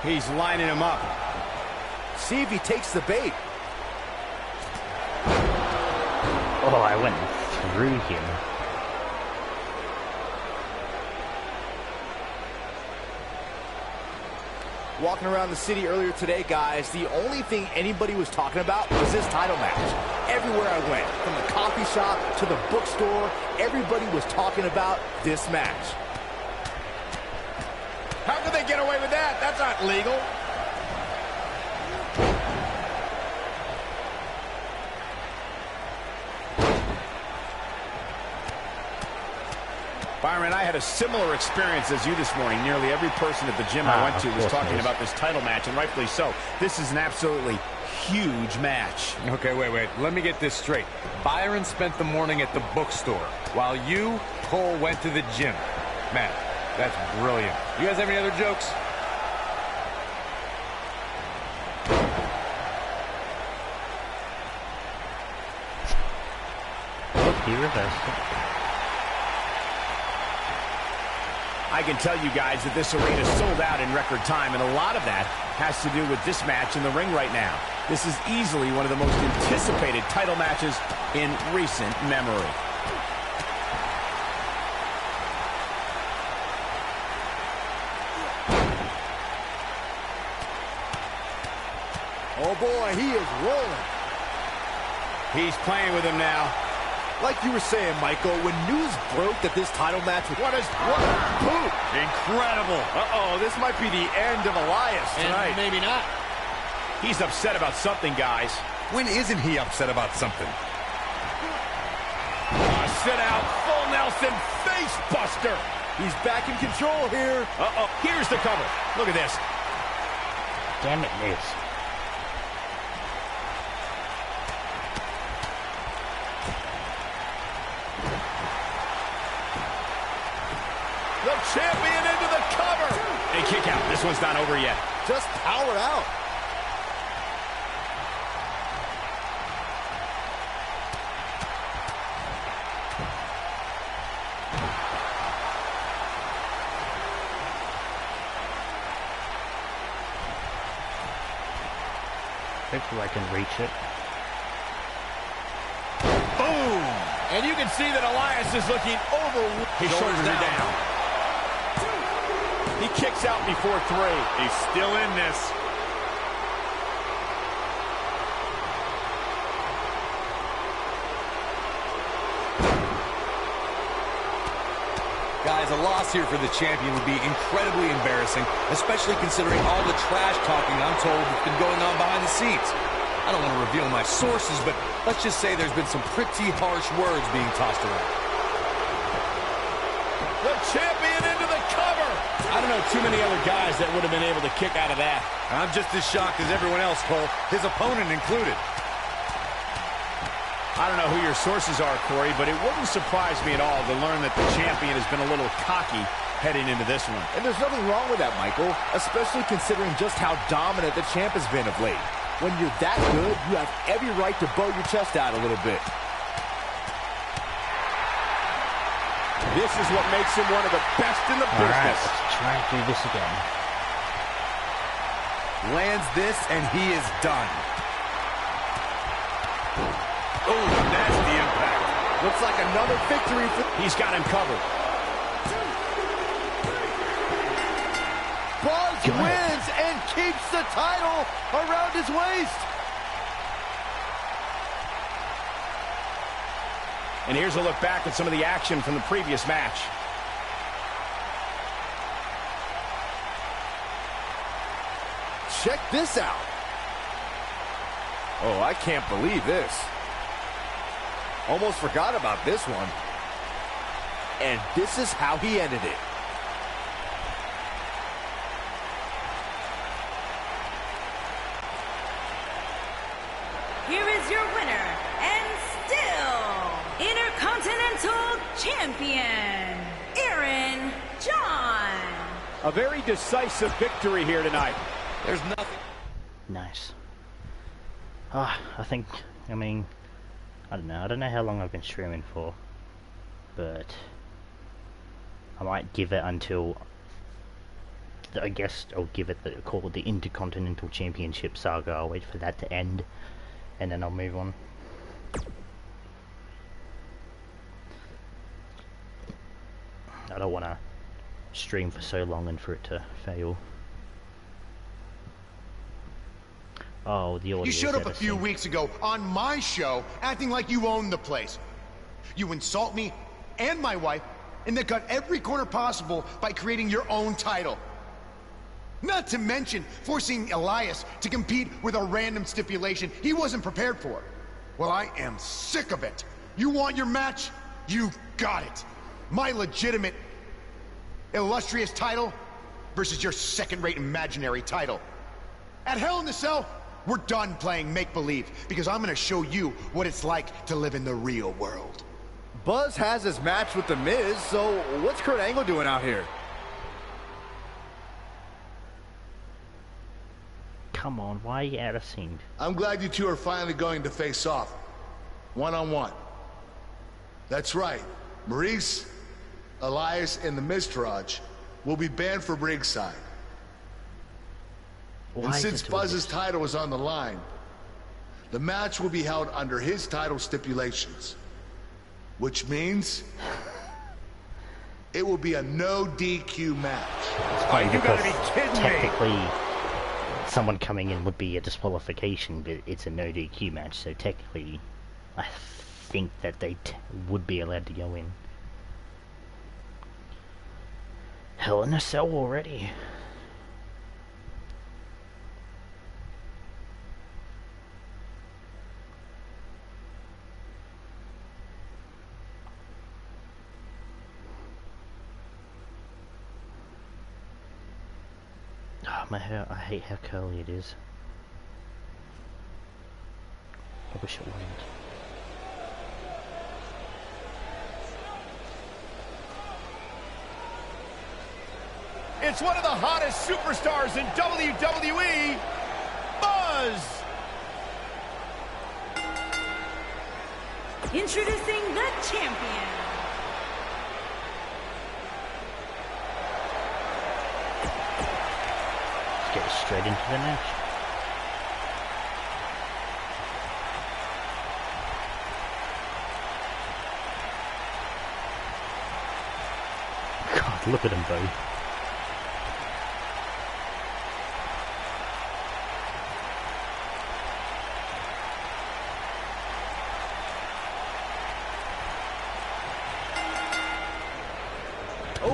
He's lining him up. See if he takes the bait. Oh, I went through him. Walking around the city earlier today, guys, the only thing anybody was talking about was this title match. Everywhere I went, from the coffee shop to the bookstore, everybody was talking about this match. How could they get away with that? That's not legal. Byron, I had a similar experience as you this morning. Nearly every person at the gym I went to was talking about this title match, and rightfully so. This is an absolutely huge match. Okay, wait. Let me get this straight. Byron spent the morning at the bookstore, while you, Cole, went to the gym. Man, that's brilliant. You guys have any other jokes? Look, he reversed it. I can tell you guys that this arena sold out in record time, and a lot of that has to do with this match in the ring right now. This is easily one of the most anticipated title matches in recent memory. Oh boy, he is rolling. He's playing with him now. Like you were saying, Michael, when news broke that this title match was... What a boot! Incredible. Uh-oh, this might be the end of Elias tonight. And maybe not. He's upset about something, guys. When isn't he upset about something? Sit out, full Nelson, face buster. He's back in control here. Uh-oh, here's the cover. Look at this. Damn it, Liz. The champion into the cover. A kick out. This one's not over yet. Just power out. Hopefully I can reach it. Boom! And you can see that Elias is looking over. His shoulders are down. He kicks out before 3. He's still in this. Guys, a loss here for the champion would be incredibly embarrassing, especially considering all the trash talking I'm told that's been going on behind the scenes. I don't want to reveal my sources, but let's just say there's been some pretty harsh words being tossed around. The champion into the cover. I don't know too many other guys that would have been able to kick out of that. I'm just as shocked as everyone else, Cole, his opponent included. I don't know who your sources are, Corey, but it wouldn't surprise me at all to learn that the champion has been a little cocky heading into this one. And there's nothing wrong with that, Michael, especially considering just how dominant the champ has been of late. When you're that good, you have every right to bow your chest out a little bit. This is what makes him one of the best in the business. All right, let's try and do this again. Lands this, and he is done. Oh, nasty impact. Looks like another victory for... He's got him covered. Buzz wins and keeps the title around his waist. And here's a look back at some of the action from the previous match. Check this out. Oh, I can't believe this. Almost forgot about this one. And this is how he ended it. Here is your winner, and still Intercontinental Champion, Aaron John. A very decisive victory here tonight. There's nothing. Nice. I mean, I don't know how long I've been streaming for, but I might give it until, I guess I'll give it call it the Intercontinental Championship saga. I'll wait for that to end, and then I'll move on. I don't want to stream for so long and for it to fail. Oh, the audio. You showed up a few weeks ago on my show acting like you own the place. You insult me and my wife and then cut every corner possible by creating your own title. Not to mention forcing Elias to compete with a random stipulation he wasn't prepared for. Well, I am sick of it. You want your match? You got it. My legitimate, illustrious title versus your second-rate imaginary title. At Hell in the Cell, we're done playing make-believe because I'm gonna show you what it's like to live in the real world. Buzz has his match with The Miz, so what's Kurt Angle doing out here? Come on, why are you out of sync? I'm glad you two are finally going to face off. One-on-one. That's right. Maurice, Elias, and the Miztourage will be banned from ringside. And since Buzz's title is on the line, the match will be held under his title stipulations. Which means it will be a no DQ match. It's funny because technically someone coming in would be a disqualification, but it's a no DQ match, so technically I think that they would be allowed to go in. Hell in a Cell already. Oh, my hair, I hate how curly it is. I wish it wouldn't. It's one of the hottest superstars in WWE, Buzz! Introducing the champion. Let's get straight into the match. God, look at them both.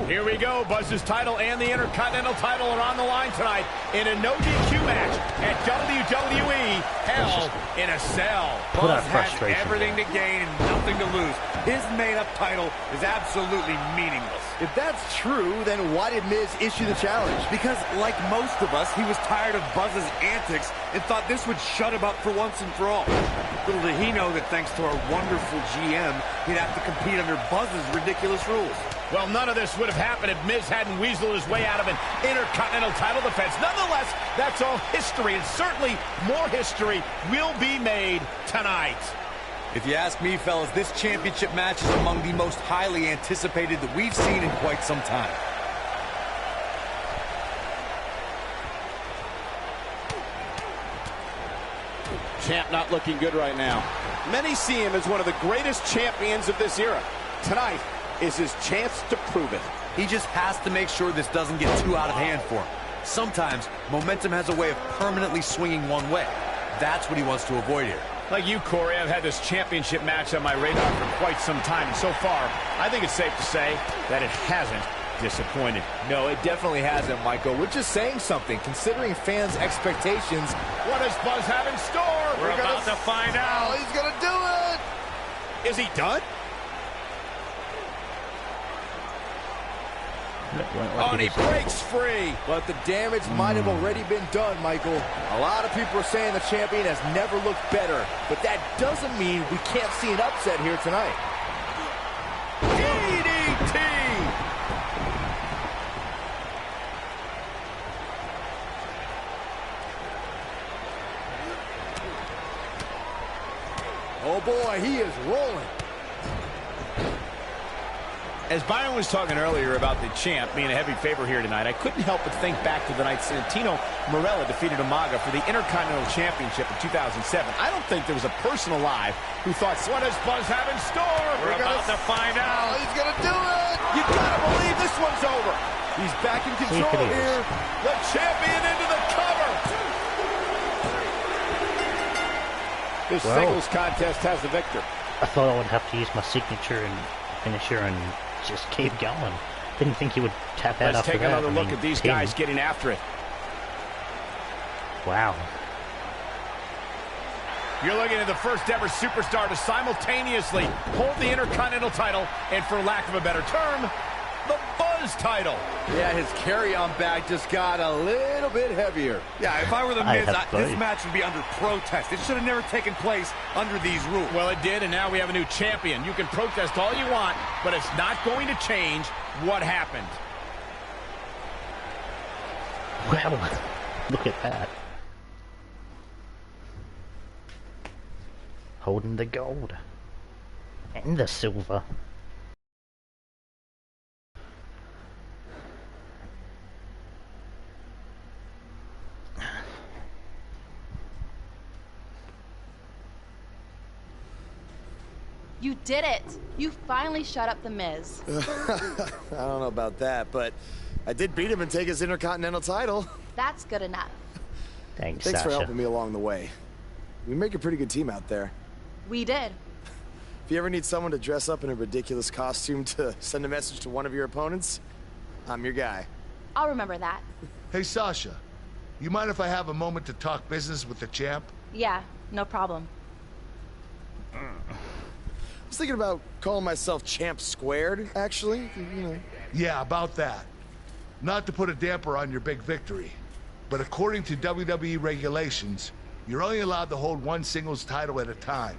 Here we go. Buzz's title and the Intercontinental title are on the line tonight in a no DQ match at WWE Hell in a Cell. Buzz has everything to gain and nothing to lose. His made-up title is absolutely meaningless. If that's true, then why did Miz issue the challenge? Because, like most of us, he was tired of Buzz's antics and thought this would shut him up for once and for all. Little did he know that thanks to our wonderful GM, he'd have to compete under Buzz's ridiculous rules. Well, none of this would have happened if Miz hadn't weaseled his way out of an Intercontinental title defense. Nonetheless, that's all history, and certainly more history will be made tonight. If you ask me, fellas, this championship match is among the most highly anticipated that we've seen in quite some time. Champ not looking good right now. Many see him as one of the greatest champions of this era. Tonight is his chance to prove it. He just has to make sure this doesn't get too out of hand for him. Sometimes, momentum has a way of permanently swinging one way. That's what he wants to avoid here. Like you, Corey, I've had this championship match on my radar for quite some time, and so far, I think it's safe to say that it hasn't disappointed. No, it definitely hasn't, Michael, which is saying something, considering fans' expectations. What does Buzz have in store? We're about to find out. Oh, he's gonna do it! Is he done? Oh, and he breaks free. But the damage might have already been done, Michael. A lot of people are saying the champion has never looked better, but that doesn't mean we can't see an upset here tonight. DDT! Oh boy, he is rolling. As Byron was talking earlier about the champ being a heavy favorite here tonight, I couldn't help but think back to the night Santino Marella defeated Umaga for the Intercontinental Championship in 2007. I don't think there was a person alive who thought, what does Buzz have in store? We're about to find out. He's going to do it. You gotta believe this one's over. He's back in control here. The champion into the cover. This singles contest has the victor. I thought I would have to use my signature and finisher and just keep going. Didn't think he would tap out after that. Let's take another look at these guys getting after it. Wow. You're looking at the first ever superstar to simultaneously hold the Intercontinental title and, for lack of a better term, the Buzz title. Yeah, his carry-on bag just got a little bit heavier. Yeah, if I were the Miz, this match would be under protest. It should have never taken place under these rules. Well, it did, and now we have a new champion. You can protest all you want, but it's not going to change what happened. Wow, look at that. Holding the gold. And the silver. You did it! You finally shut up the Miz. I don't know about that, but I did beat him and take his Intercontinental title. That's good enough. Thanks, Thanks Sasha. for helping me along the way. We make a pretty good team out there. We did. If you ever need someone to dress up in a ridiculous costume to send a message to one of your opponents, I'm your guy. I'll remember that. Hey, Sasha, you mind if I have a moment to talk business with the champ? Yeah, no problem. I was thinking about calling myself Champ Squared, actually, you know. Yeah, about that. Not to put a damper on your big victory, but according to WWE regulations, you're only allowed to hold one singles title at a time.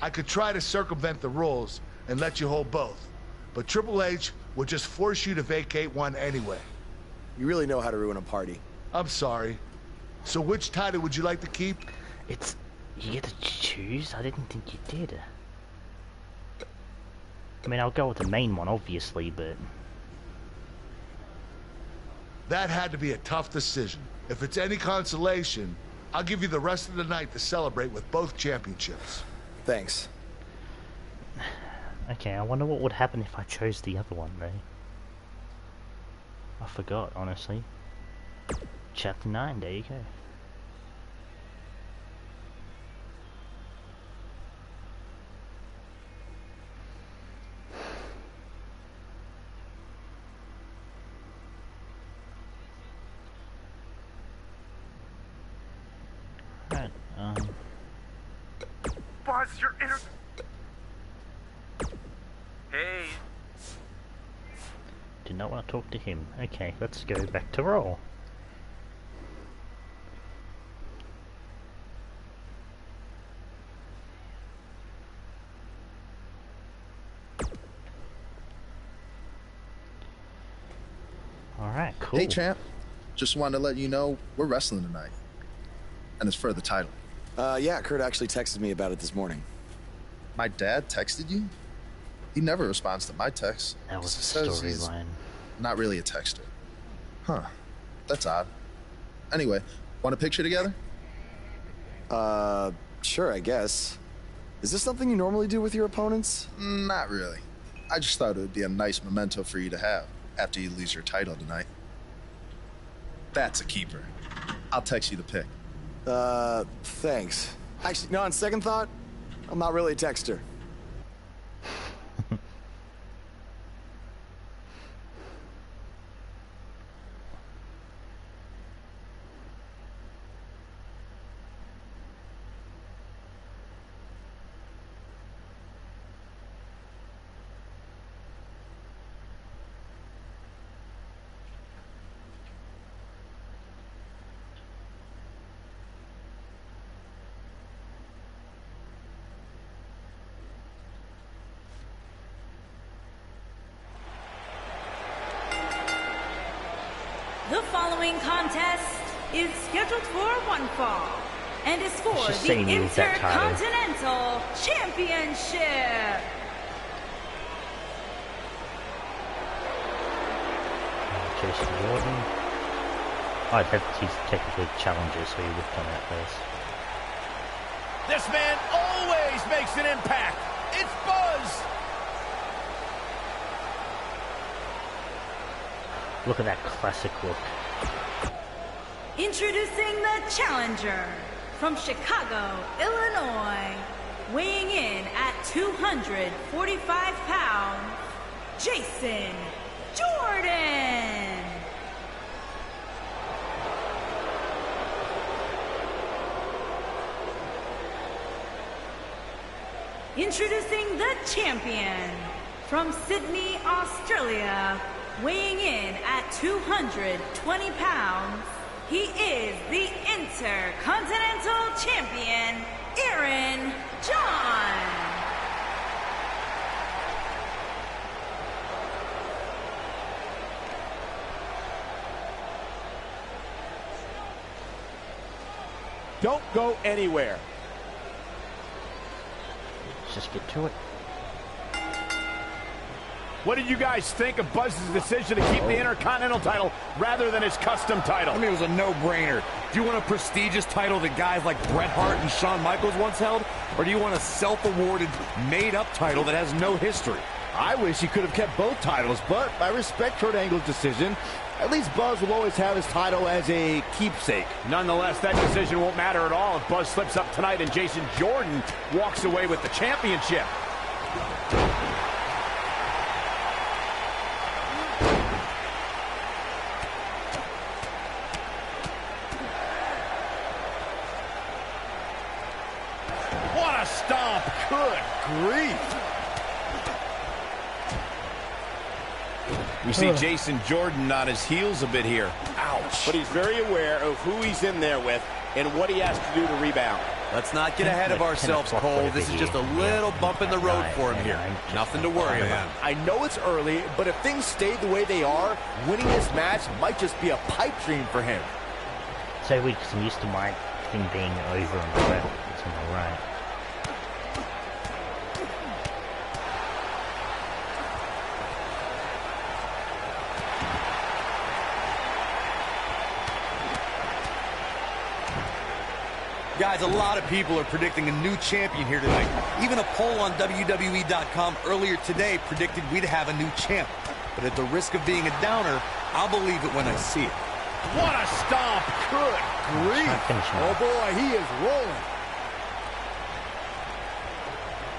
I could try to circumvent the rules and let you hold both, but Triple H would just force you to vacate one anyway. You really know how to ruin a party. I'm sorry. So which title would you like to keep? You get to choose? I didn't think you did. I mean, I'll go with the main one, obviously, but... That had to be a tough decision. If it's any consolation, I'll give you the rest of the night to celebrate with both championships. Thanks. Okay, I wonder what would happen if I chose the other one, though. I forgot, honestly. Chapter 9, there you go. Buzz, you're Hey. Did not want to talk to him. Okay, let's go back to Raw. Alright, cool. Hey, champ. Just wanted to let you know we're wrestling tonight. And it's for the title. Yeah, Kurt actually texted me about it this morning. My dad texted you? He never responds to my texts. That was a storyline. Not really a texter. Huh. That's odd. Anyway, want a picture together? Sure, I guess. Is this something you normally do with your opponents? Not really. I just thought it would be a nice memento for you to have after you lose your title tonight. That's a keeper. I'll text you the pic. Thanks. Actually, no, on second thought, I'm not really a texter. The following contest is scheduled for one fall and is for the Intercontinental Championship. Jason Jordan. Oh, he's technically challenger, so he would come out first. This man always makes an impact. It's Buzz. Look at that classic look. Introducing the challenger from Chicago, Illinois, weighing in at 245 pounds, Jason Jordan. Introducing the champion from Sydney, Australia, weighing in at 220 pounds, he is the Intercontinental Champion, Aaron John. Don't go anywhere. Let's just get to it. What did you guys think of Buzz's decision to keep the Intercontinental title rather than his custom title? I mean, it was a no-brainer. Do you want a prestigious title that guys like Bret Hart and Shawn Michaels once held? Or do you want a self-awarded, made-up title that has no history? I wish he could have kept both titles, but I respect Kurt Angle's decision. At least Buzz will always have his title as a keepsake. Nonetheless, that decision won't matter at all if Buzz slips up tonight and Jason Jordan walks away with the championship. What a stomp! Good grief! We see Jason Jordan on his heels a bit here. Ouch. But he's very aware of who he's in there with and what he has to do to rebound. Let's not get ahead of ourselves, Cole. This is just a little bump in the road for him here. Nothing to worry about. I know it's early, but if things stay the way they are, winning this match might just be a pipe dream for him. So weird because I'm used to my thing being over on the left. It's on the right. Guys, a lot of people are predicting a new champion here tonight. Even a poll on WWE.com earlier today predicted we'd have a new champ. But at the risk of being a downer, I'll believe it when I see it. What a stomp! Good grief! Oh boy, he is rolling.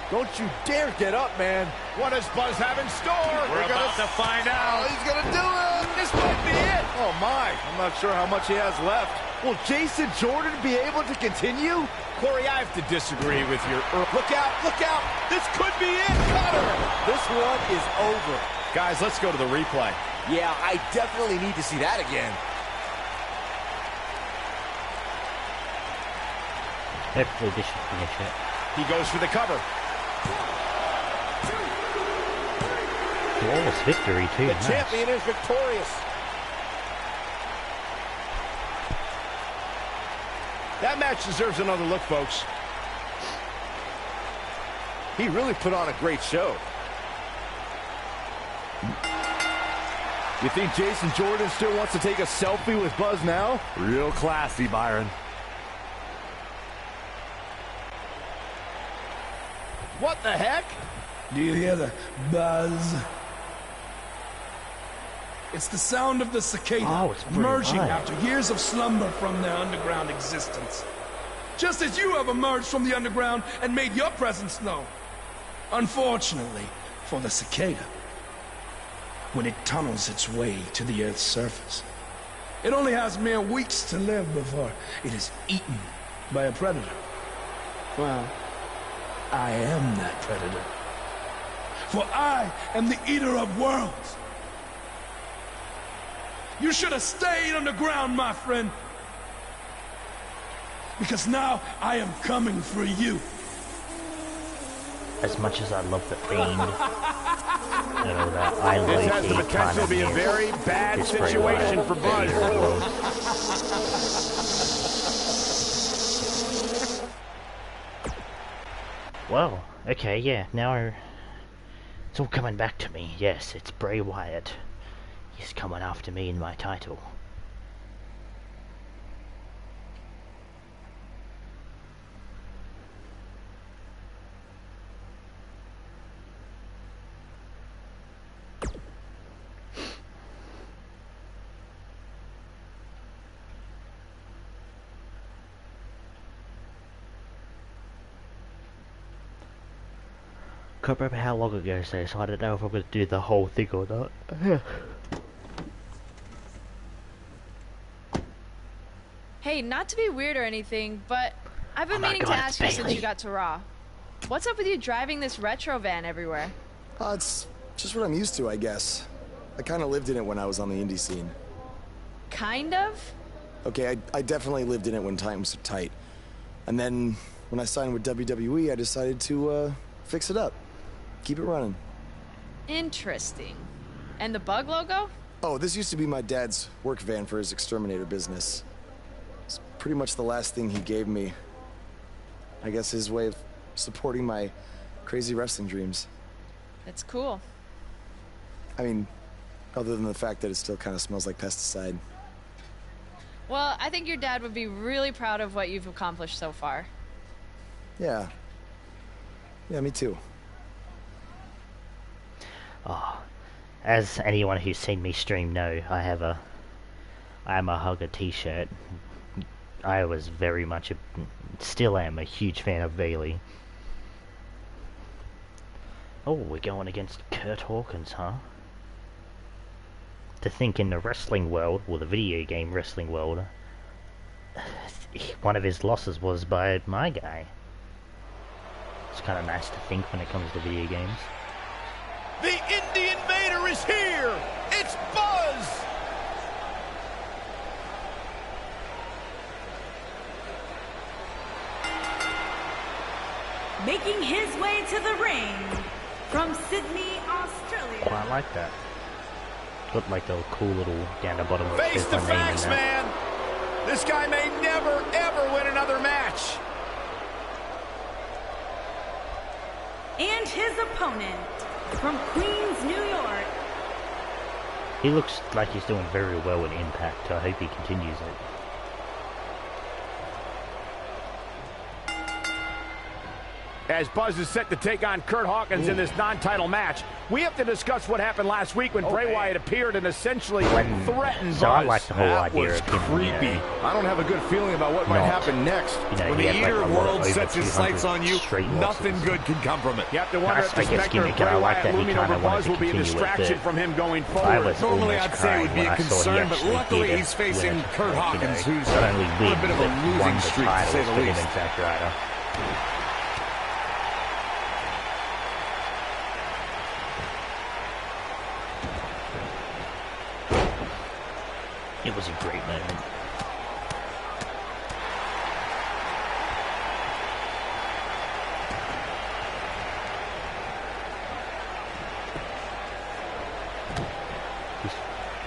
Don't you dare get up, man. What does Buzz have in store? We're about to find out. Oh, he's gonna do it. This might be it. Oh my, I'm not sure how much he has left. Will Jason Jordan be able to continue? Corey, I have to disagree with your... Look out, look out! This could be it, Cutter! This one is over. Guys, let's go to the replay. Yeah, I definitely need to see that again. Hopefully this should finish it. He goes for the cover. Flawless victory too. The champion is victorious. That match deserves another look, folks. He really put on a great show. You think Jason Jordan still wants to take a selfie with Buzz now? Real classy, Byron. What the heck? Do you hear the buzz? It's the sound of the cicada emerging after years of slumber from their underground existence. Just as you have emerged from the underground and made your presence known. Unfortunately for the cicada, when it tunnels its way to the Earth's surface, it only has mere weeks to live before it is eaten by a predator. Well, I am that predator. For I am the eater of worlds. You should have stayed underground, my friend. Because now I am coming for you. As much as I love the Fiend, you know, that I this has the potential to be a very bad situation for Buzz. Well, okay, yeah, now it's all coming back to me. Yes, it's Bray Wyatt. He's coming after me in my title. Can't remember how long ago it was, so I don't know if I'm going to do the whole thing or not. Hey, not to be weird or anything, but I've been meaning to ask you since you got to Raw. What's up with you driving this retro van everywhere? It's just what I'm used to, I guess. I kind of lived in it when I was on the indie scene. Kind of? Okay, I definitely lived in it when times were tight. And then when I signed with WWE, I decided to fix it up. Keep it running. Interesting. And the bug logo? Oh, this used to be my dad's work van for his exterminator business. It's pretty much the last thing he gave me. I guess his way of supporting my crazy wrestling dreams. That's cool. I mean, other than the fact that it still kind of smells like pesticide. Well, I think your dad would be really proud of what you've accomplished so far. Yeah. Yeah, me too. Oh, as anyone who's seen me stream know, I am a Hugger t-shirt. I was very much still am a huge fan of Bailey. Oh, we're going against Kurt Hawkins, huh? To think in the wrestling world, or the video game wrestling world, one of his losses was by my guy. It's kind of nice to think when it comes to video games. The Indie Invader is here! It's Buzz! Making his way to the ring from Sydney, Australia. Oh, I like that. Looked like a cool little down the bottom of Face the facts, man! This guy may never, ever win another match! And his opponent, from Queens, New York. He looks like he's doing very well in Impact. I hope he continues it. As Buzz is set to take on Kurt Hawkins in this non-title match, we have to discuss what happened last week when Bray Wyatt appeared and essentially threatened Buzz. I like the whole idea of him, creepy. I don't have a good feeling about what might happen next. When the Eater of Worlds sets his sights on you, nothing good can come from it. You have to wonder if the specter of Bray Wyatt looming over Buzz will be a distraction from him going forward. Normally I'd say it would be a concern, but luckily he's facing Kurt Hawkins, who's on a bit of a losing streak, to say the least. It was a great moment. He's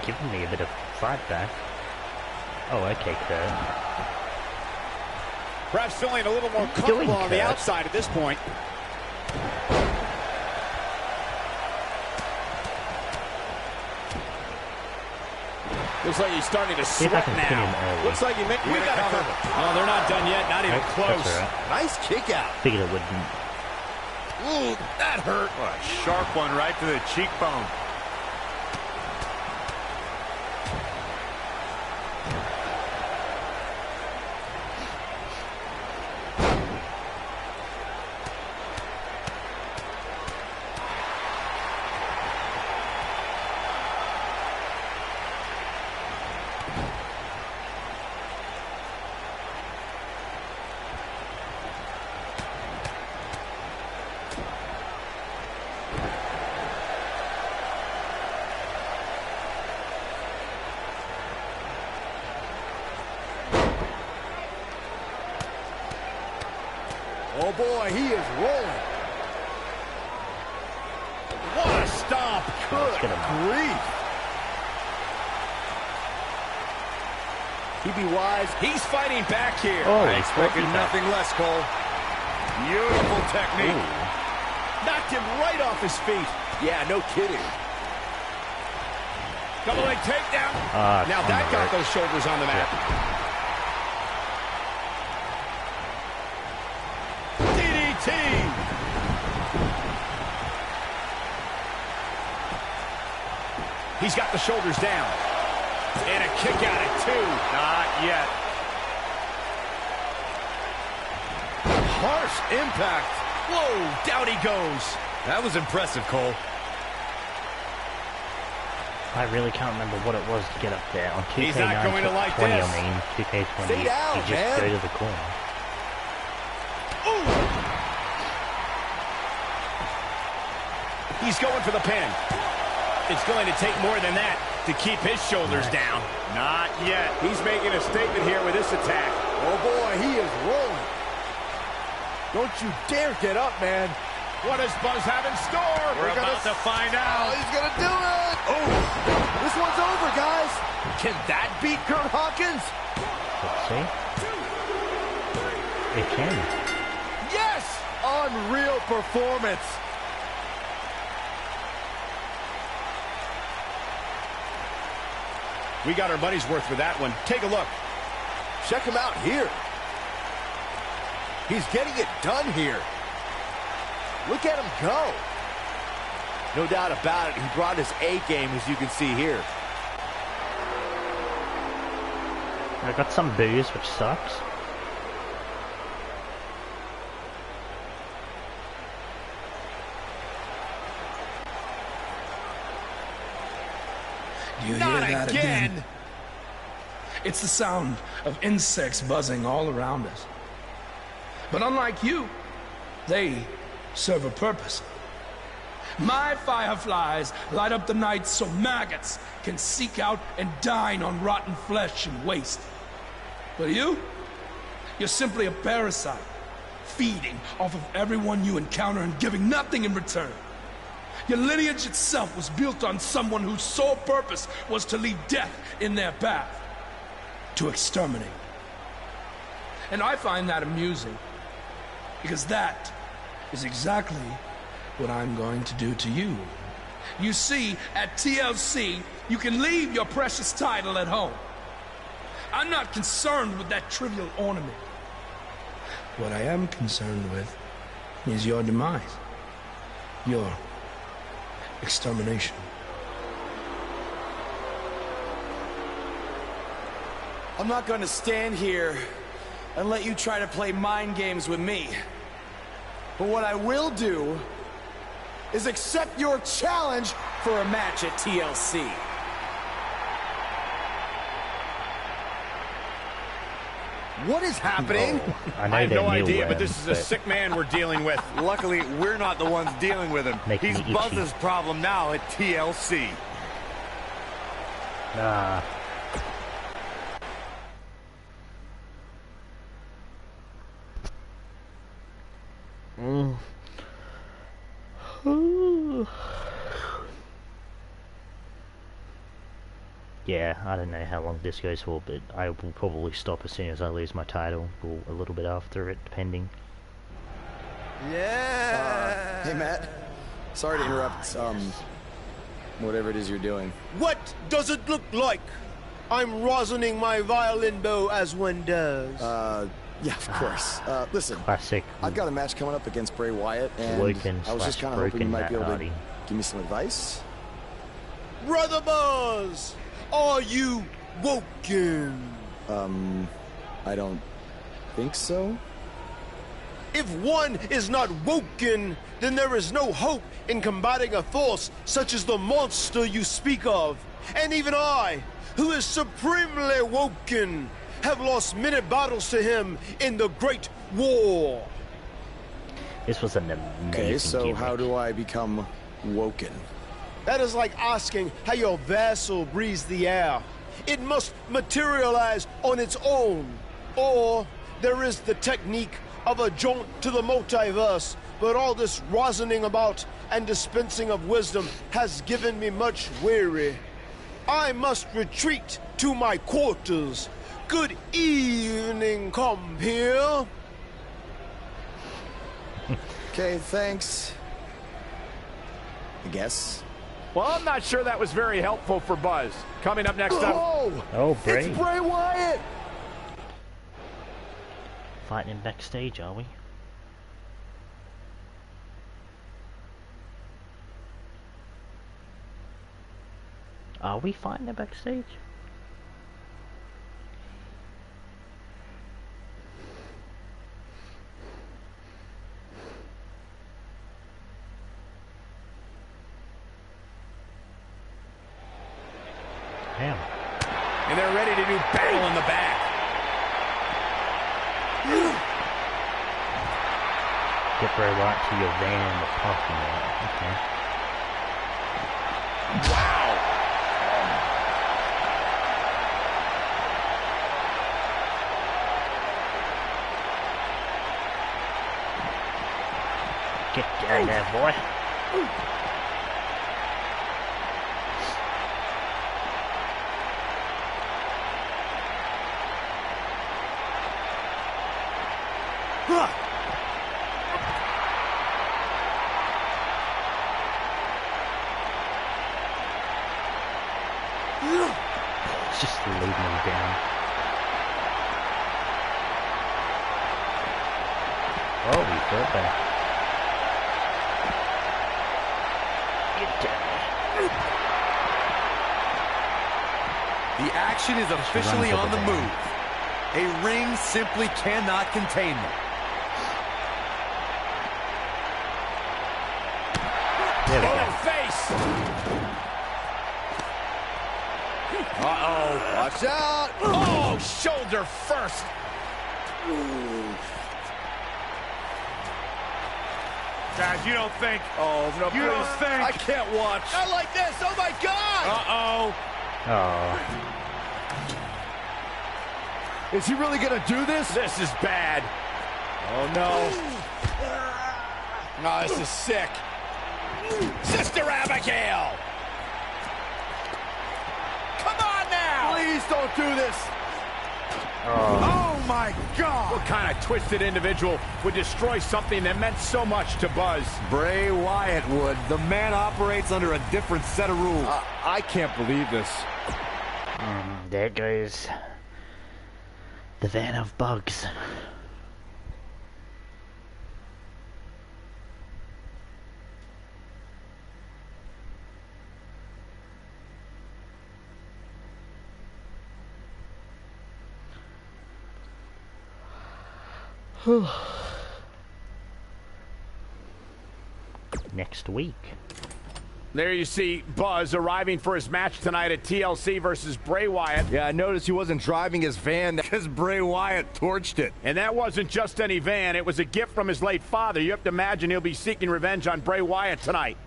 giving me a bit of fight back. Oh, okay, Kurt. Perhaps feeling a little more comfortable on the outside at this point. Looks like he's starting to sweat now. Looks like we got to cover. No, they're not done yet. Not even close. Right. Nice kick out. Figured it wouldn't. Ooh, that hurt. Oh, a sharp one right to the cheekbone. Oh boy, he is rolling. What a stomp. Good grief. He'd be wise. He's fighting back here. Oh, I expected nothing less, Cole. Beautiful technique. Knocked him right off his feet. Yeah, no kidding. Double leg takedown. Now that got those shoulders on the mat. DDT. He's got the shoulders down. And a kick out at 2. Not yet. Harsh impact. Whoa, down he goes. That was impressive, Cole. I really can't remember what it was to get up there. On 2K20, He's not going to like this. I mean, 2K20, Stay down, you just man. go to the corner. Ooh. He's going for the pin. It's going to take more than that to keep his shoulders down. Not yet. He's making a statement here with this attack. Oh, boy, he is rolling. Don't you dare get up, man. What does Buzz have in store? We're about to find out. Oh, he's going to do it. Oh, this one's over, guys. Can that beat Kurt Hawkins? Let's see. It can. Yes! Unreal performance. We got our money's worth with that one. Take a look. Check him out here. He's getting it done here. Look at him go. No doubt about it, he brought his A game, as you can see here. I got some booze, which sucks. Do you hear that again? It's the sound of insects buzzing all around us. But unlike you, they serve a purpose. My fireflies light up the night so maggots can seek out and dine on rotten flesh and waste. But you're simply a parasite, feeding off of everyone you encounter and giving nothing in return. Your lineage itself was built on someone whose sole purpose was to leave death in their path, to exterminate. And I find that amusing, because that is exactly what I'm going to do to you. You see, at TLC, you can leave your precious title at home. I'm not concerned with that trivial ornament. What I am concerned with is your demise. Your extermination. I'm not going to stand here and let you try to play mind games with me. But what I will do is accept your challenge for a match at TLC. What is happening? Oh, I have no idea, but this is a sick man we're dealing with. Luckily, we're not the ones dealing with him. He's Buzz's problem now at TLC. Nah. Yeah, I don't know how long this goes for, but I will probably stop as soon as I lose my title, or a little bit after it, depending. Yeah. Hey, Matt. Sorry to interrupt, whatever it is you're doing. What does it look like? I'm rosining my violin bow as one does. Yeah, of course. Listen, classic. I've got a match coming up against Bray Wyatt, and I was just kind of hoping you might be able to give me some advice. Brother Buzz, are you woken? I don't think so. If one is not woken, then there is no hope in combating a force such as the monster you speak of. And even I, who is supremely woken, have lost many battles to him in the Great War. This was an amazing Okay, so gimmick. how do I become woken? That is like asking how your vessel breathes the air. It must materialize on its own. Or there is the technique of a jaunt to the multiverse, but all this rosining about and dispensing of wisdom has given me much weary. I must retreat to my quarters. Good evening, compeer. Okay, thanks. I guess. Well, I'm not sure that was very helpful for Buzz. Coming up next up. Oh, Bray. It's Bray Wyatt! Fighting him backstage, are we? Are we fighting him backstage? Damn. And they're ready to do battle in the back. Get Bray Wyatt to your van in the parking lot. Okay. Wow. Get down there, boy. It's just leading him down. Oh, he fell back. Get down there. The action is officially on the move. A ring simply cannot contain them. There we go. Face. Uh-oh. Watch out. Oh, shoulder first. Guys, you don't think. Oh, no, You don't think. I can't watch. Not like this. Oh, my God. Uh-oh. Oh. Is he really going to do this? This is bad. Oh, no. Oh, this is sick. Sister Abigail. Come on now. Please don't do this. Oh. Oh, my God. What kind of twisted individual would destroy something that meant so much to Buzz? Bray Wyatt would. The man operates under a different set of rules. I can't believe this. There goes the van of bugs. Next week. There you see Buzz arriving for his match tonight at TLC versus Bray Wyatt. Yeah, I noticed he wasn't driving his van because Bray Wyatt torched it. And that wasn't just any van. It was a gift from his late father. You have to imagine he'll be seeking revenge on Bray Wyatt tonight.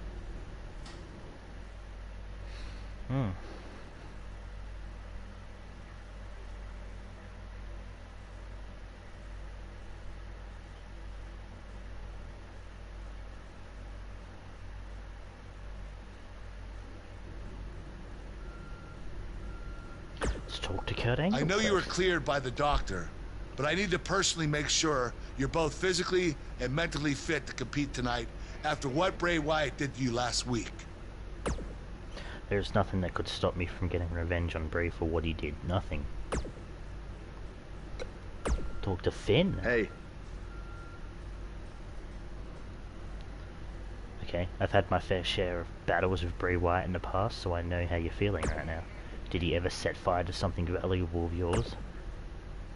Let's talk to Kurt Angle. I know you were first. cleared by the doctor, but I need to personally make sure you're both physically and mentally fit to compete tonight after what Bray Wyatt did to you last week. There's nothing that could stop me from getting revenge on Bray for what he did. Nothing. Talk to Finn. Hey. Okay, I've had my fair share of battles with Bray Wyatt in the past, so I know how you're feeling right now. Did he ever set fire to something valuable of yours?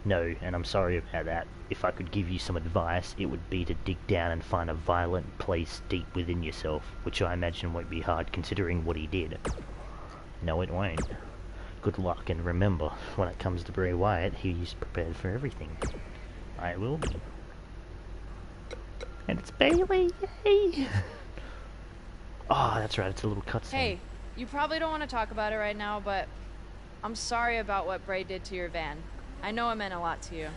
No, and I'm sorry about that. If I could give you some advice, it would be to dig down and find a violent place deep within yourself, which I imagine won't be hard considering what he did. No, it won't. Good luck, and remember, when it comes to Bray Wyatt, he's prepared for everything. I will be. And it's Bailey, yay! Oh, that's right, it's a little cutscene. Hey, you probably don't want to talk about it right now, but I'm sorry about what Bray did to your van. I know it meant a lot to you.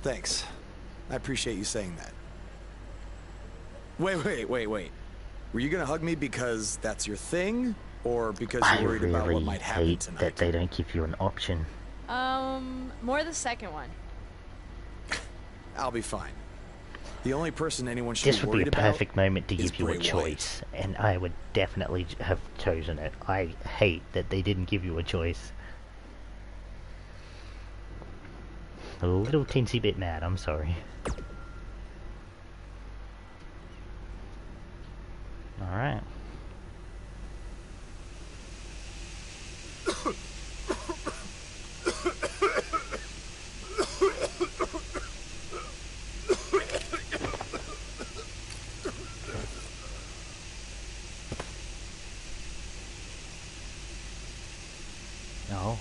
Thanks. I appreciate you saying that. Wait. Were you gonna hug me because that's your thing? Or because you're worried about what might happen hate tonight? that they don't give you an option. More the second one. I'll be fine. The only person anyone should This be would be worried a perfect about moment to is give you a Bray choice, and I would definitely have chosen it. I hate that they didn't give you a choice. A little teensy bit mad, I'm sorry. Alright. Oh.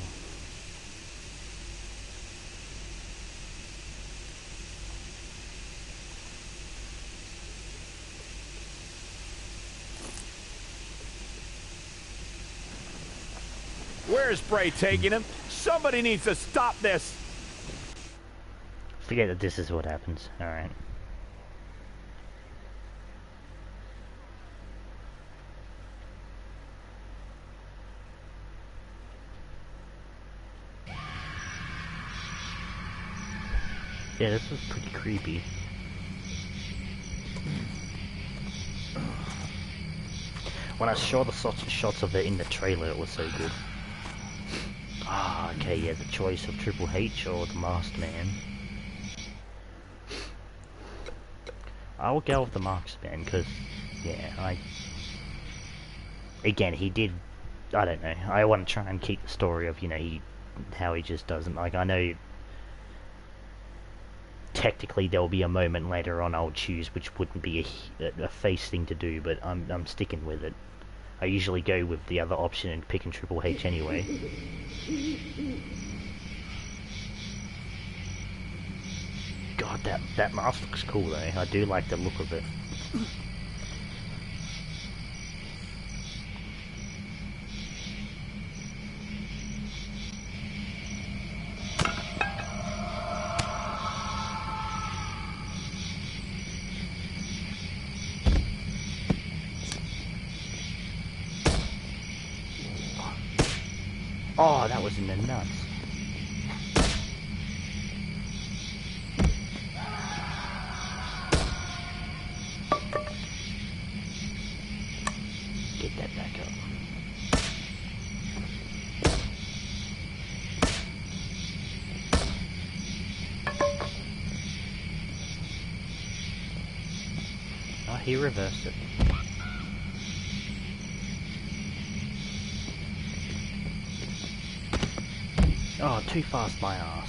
Where's Bray taking him? Somebody needs to stop this. Forget that this is what happens. Alright. Yeah, this was pretty creepy. When I saw the shots of it in the trailer, it was so good. Ah, okay, yeah, the choice of Triple H or the Masked Man. I will go with the Masked Man, because, yeah, again, he did, I don't know, I want to try and keep the story of, you know, how he just doesn't, like, I know technically there'll be a moment later on I'll choose which wouldn't be a face thing to do, but I'm sticking with it. I usually go with the other option and picking Triple H anyway. God, that mask looks cool though. I do like the look of it. Oh, that was in the nuts. Get that back up. Oh, he reversed it. Oh, too fast, my ass.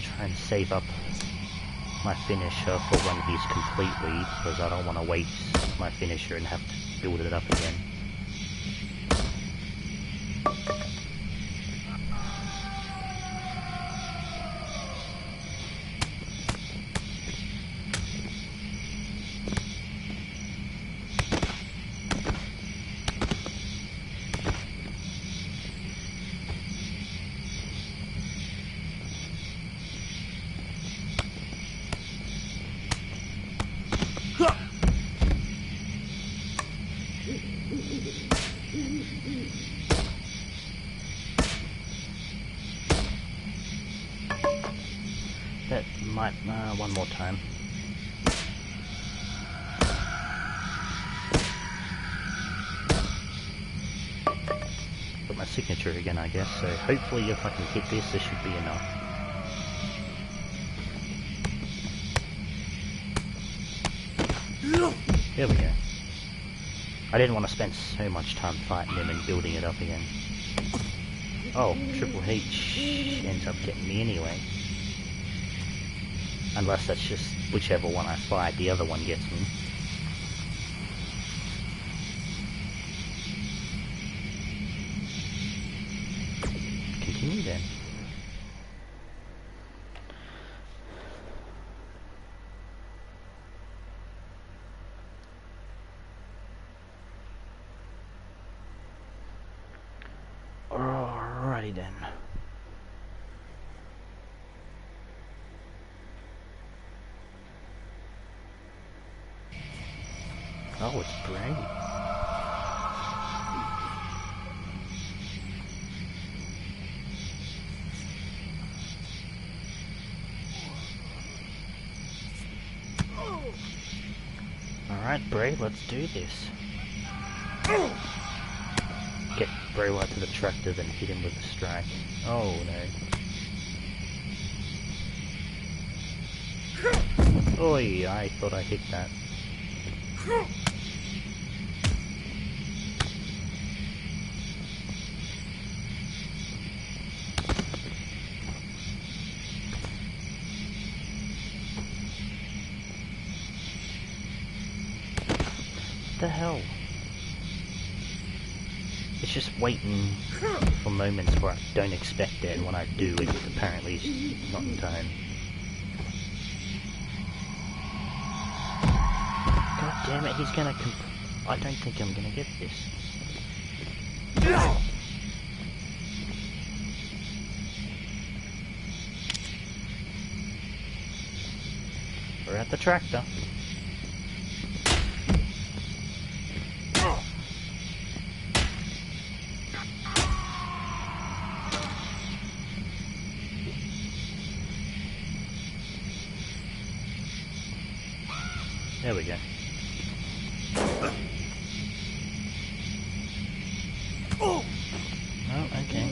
Try and save up my finisher for when he's completely, because I don't want to waste my finisher and have to build it up again. That might, one more time. Got my signature again, I guess, so hopefully if I can hit this, this should be enough. There we go. I didn't want to spend so much time fighting him and building it up again. Oh, Triple H ends up getting me anyway. Unless that's just whichever one I fight, the other one gets me. Continue then. Alrighty then. Oh, it's Bray. Alright, Bray, let's do this. Get Bray Wyatt to the tractor, then hit him with a strike. Oh no. Oi, I thought I hit that. What the hell? It's just waiting for moments where I don't expect it, and when I do, it apparently is not in time. God damn it, he's gonna I don't think I'm gonna get this. We're at the tractor. There we go. Oh, okay.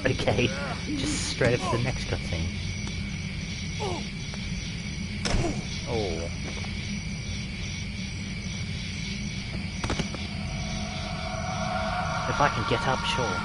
Okay, just straight up to the next cutscene. Oh. If I can get up, sure.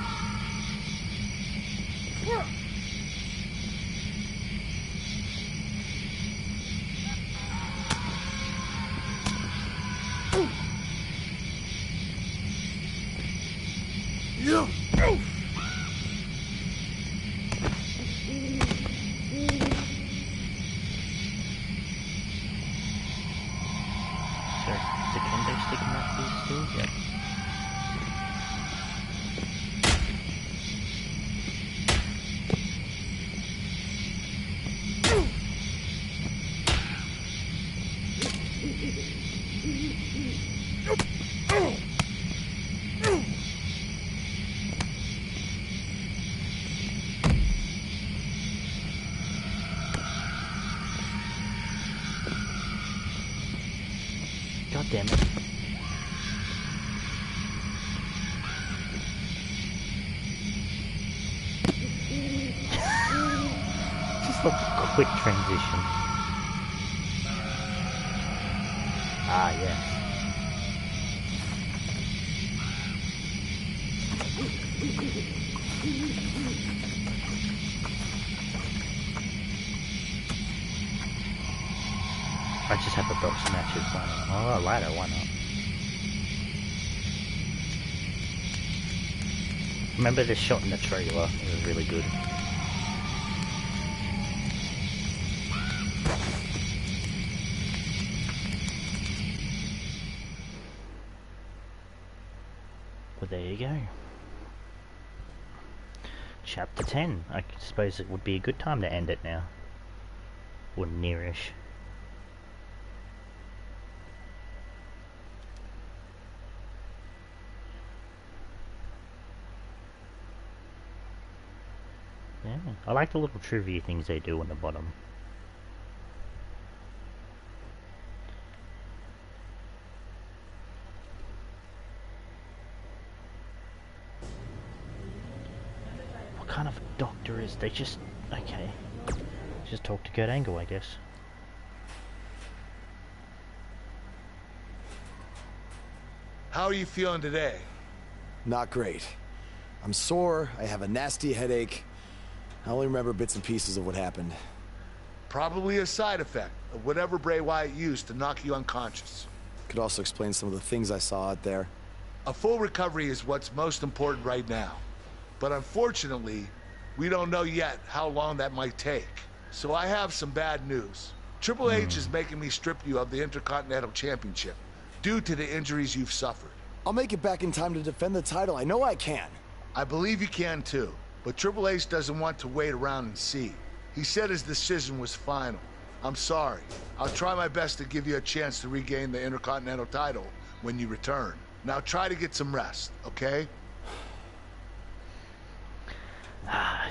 God damn it. Just a quick transition. Ah, yes. I just have a box matches, why not? Oh, ladder, why not? Remember this shot in the trailer? It was really good. Well, there you go. Chapter 10. I suppose it would be a good time to end it now. Or nearish. Yeah, I like the little trivia things they do on the bottom. What kind of doctor is they just... okay. Just talk to Kurt Angle, I guess. How are you feeling today? Not great. I'm sore, I have a nasty headache. I only remember bits and pieces of what happened. Probably a side effect of whatever Bray Wyatt used to knock you unconscious. Could also explain some of the things I saw out there. A full recovery is what's most important right now. But unfortunately, we don't know yet how long that might take. So I have some bad news. Triple H is making me strip you of the Intercontinental Championship due to the injuries you've suffered. I'll make it back in time to defend the title. I know I can. I believe you can too, but Triple H doesn't want to wait around and see. He said his decision was final. I'm sorry. I'll try my best to give you a chance to regain the Intercontinental title when you return. Now try to get some rest, okay?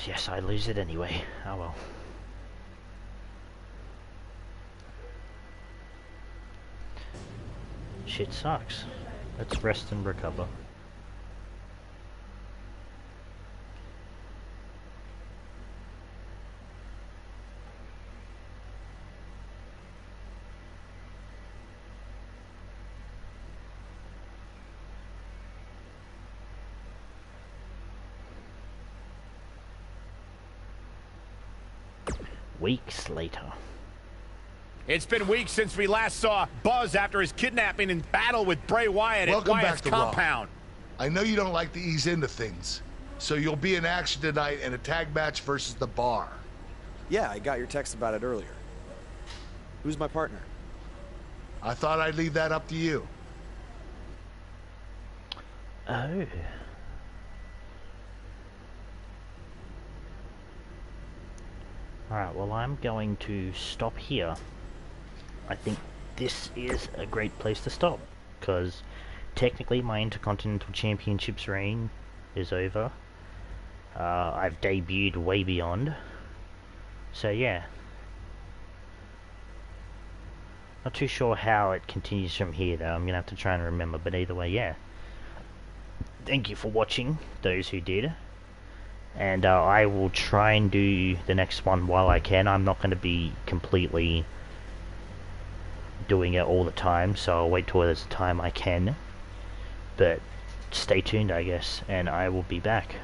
Yes, I lose it anyway. Oh well. Shit sucks. Let's rest and recover. Weeks later. It's been weeks since we last saw Buzz after his kidnapping and battle with Bray Wyatt at Wyatt's compound. I know you don't like to ease into things, so you'll be in action tonight in a tag match versus The Bar. Yeah, I got your text about it earlier. Who's my partner? I thought I'd leave that up to you. Oh. Alright, well I'm going to stop here. I think this is a great place to stop, because technically my Intercontinental Championships reign is over. I've debuted way beyond. So yeah. Not too sure how it continues from here though, I'm gonna have to try and remember, but either way, yeah. Thank you for watching, those who did. And I will try and do the next one while I can. I'm not going to be completely doing it all the time, so I'll wait till there's a time I can. But stay tuned, I guess, and I will be back.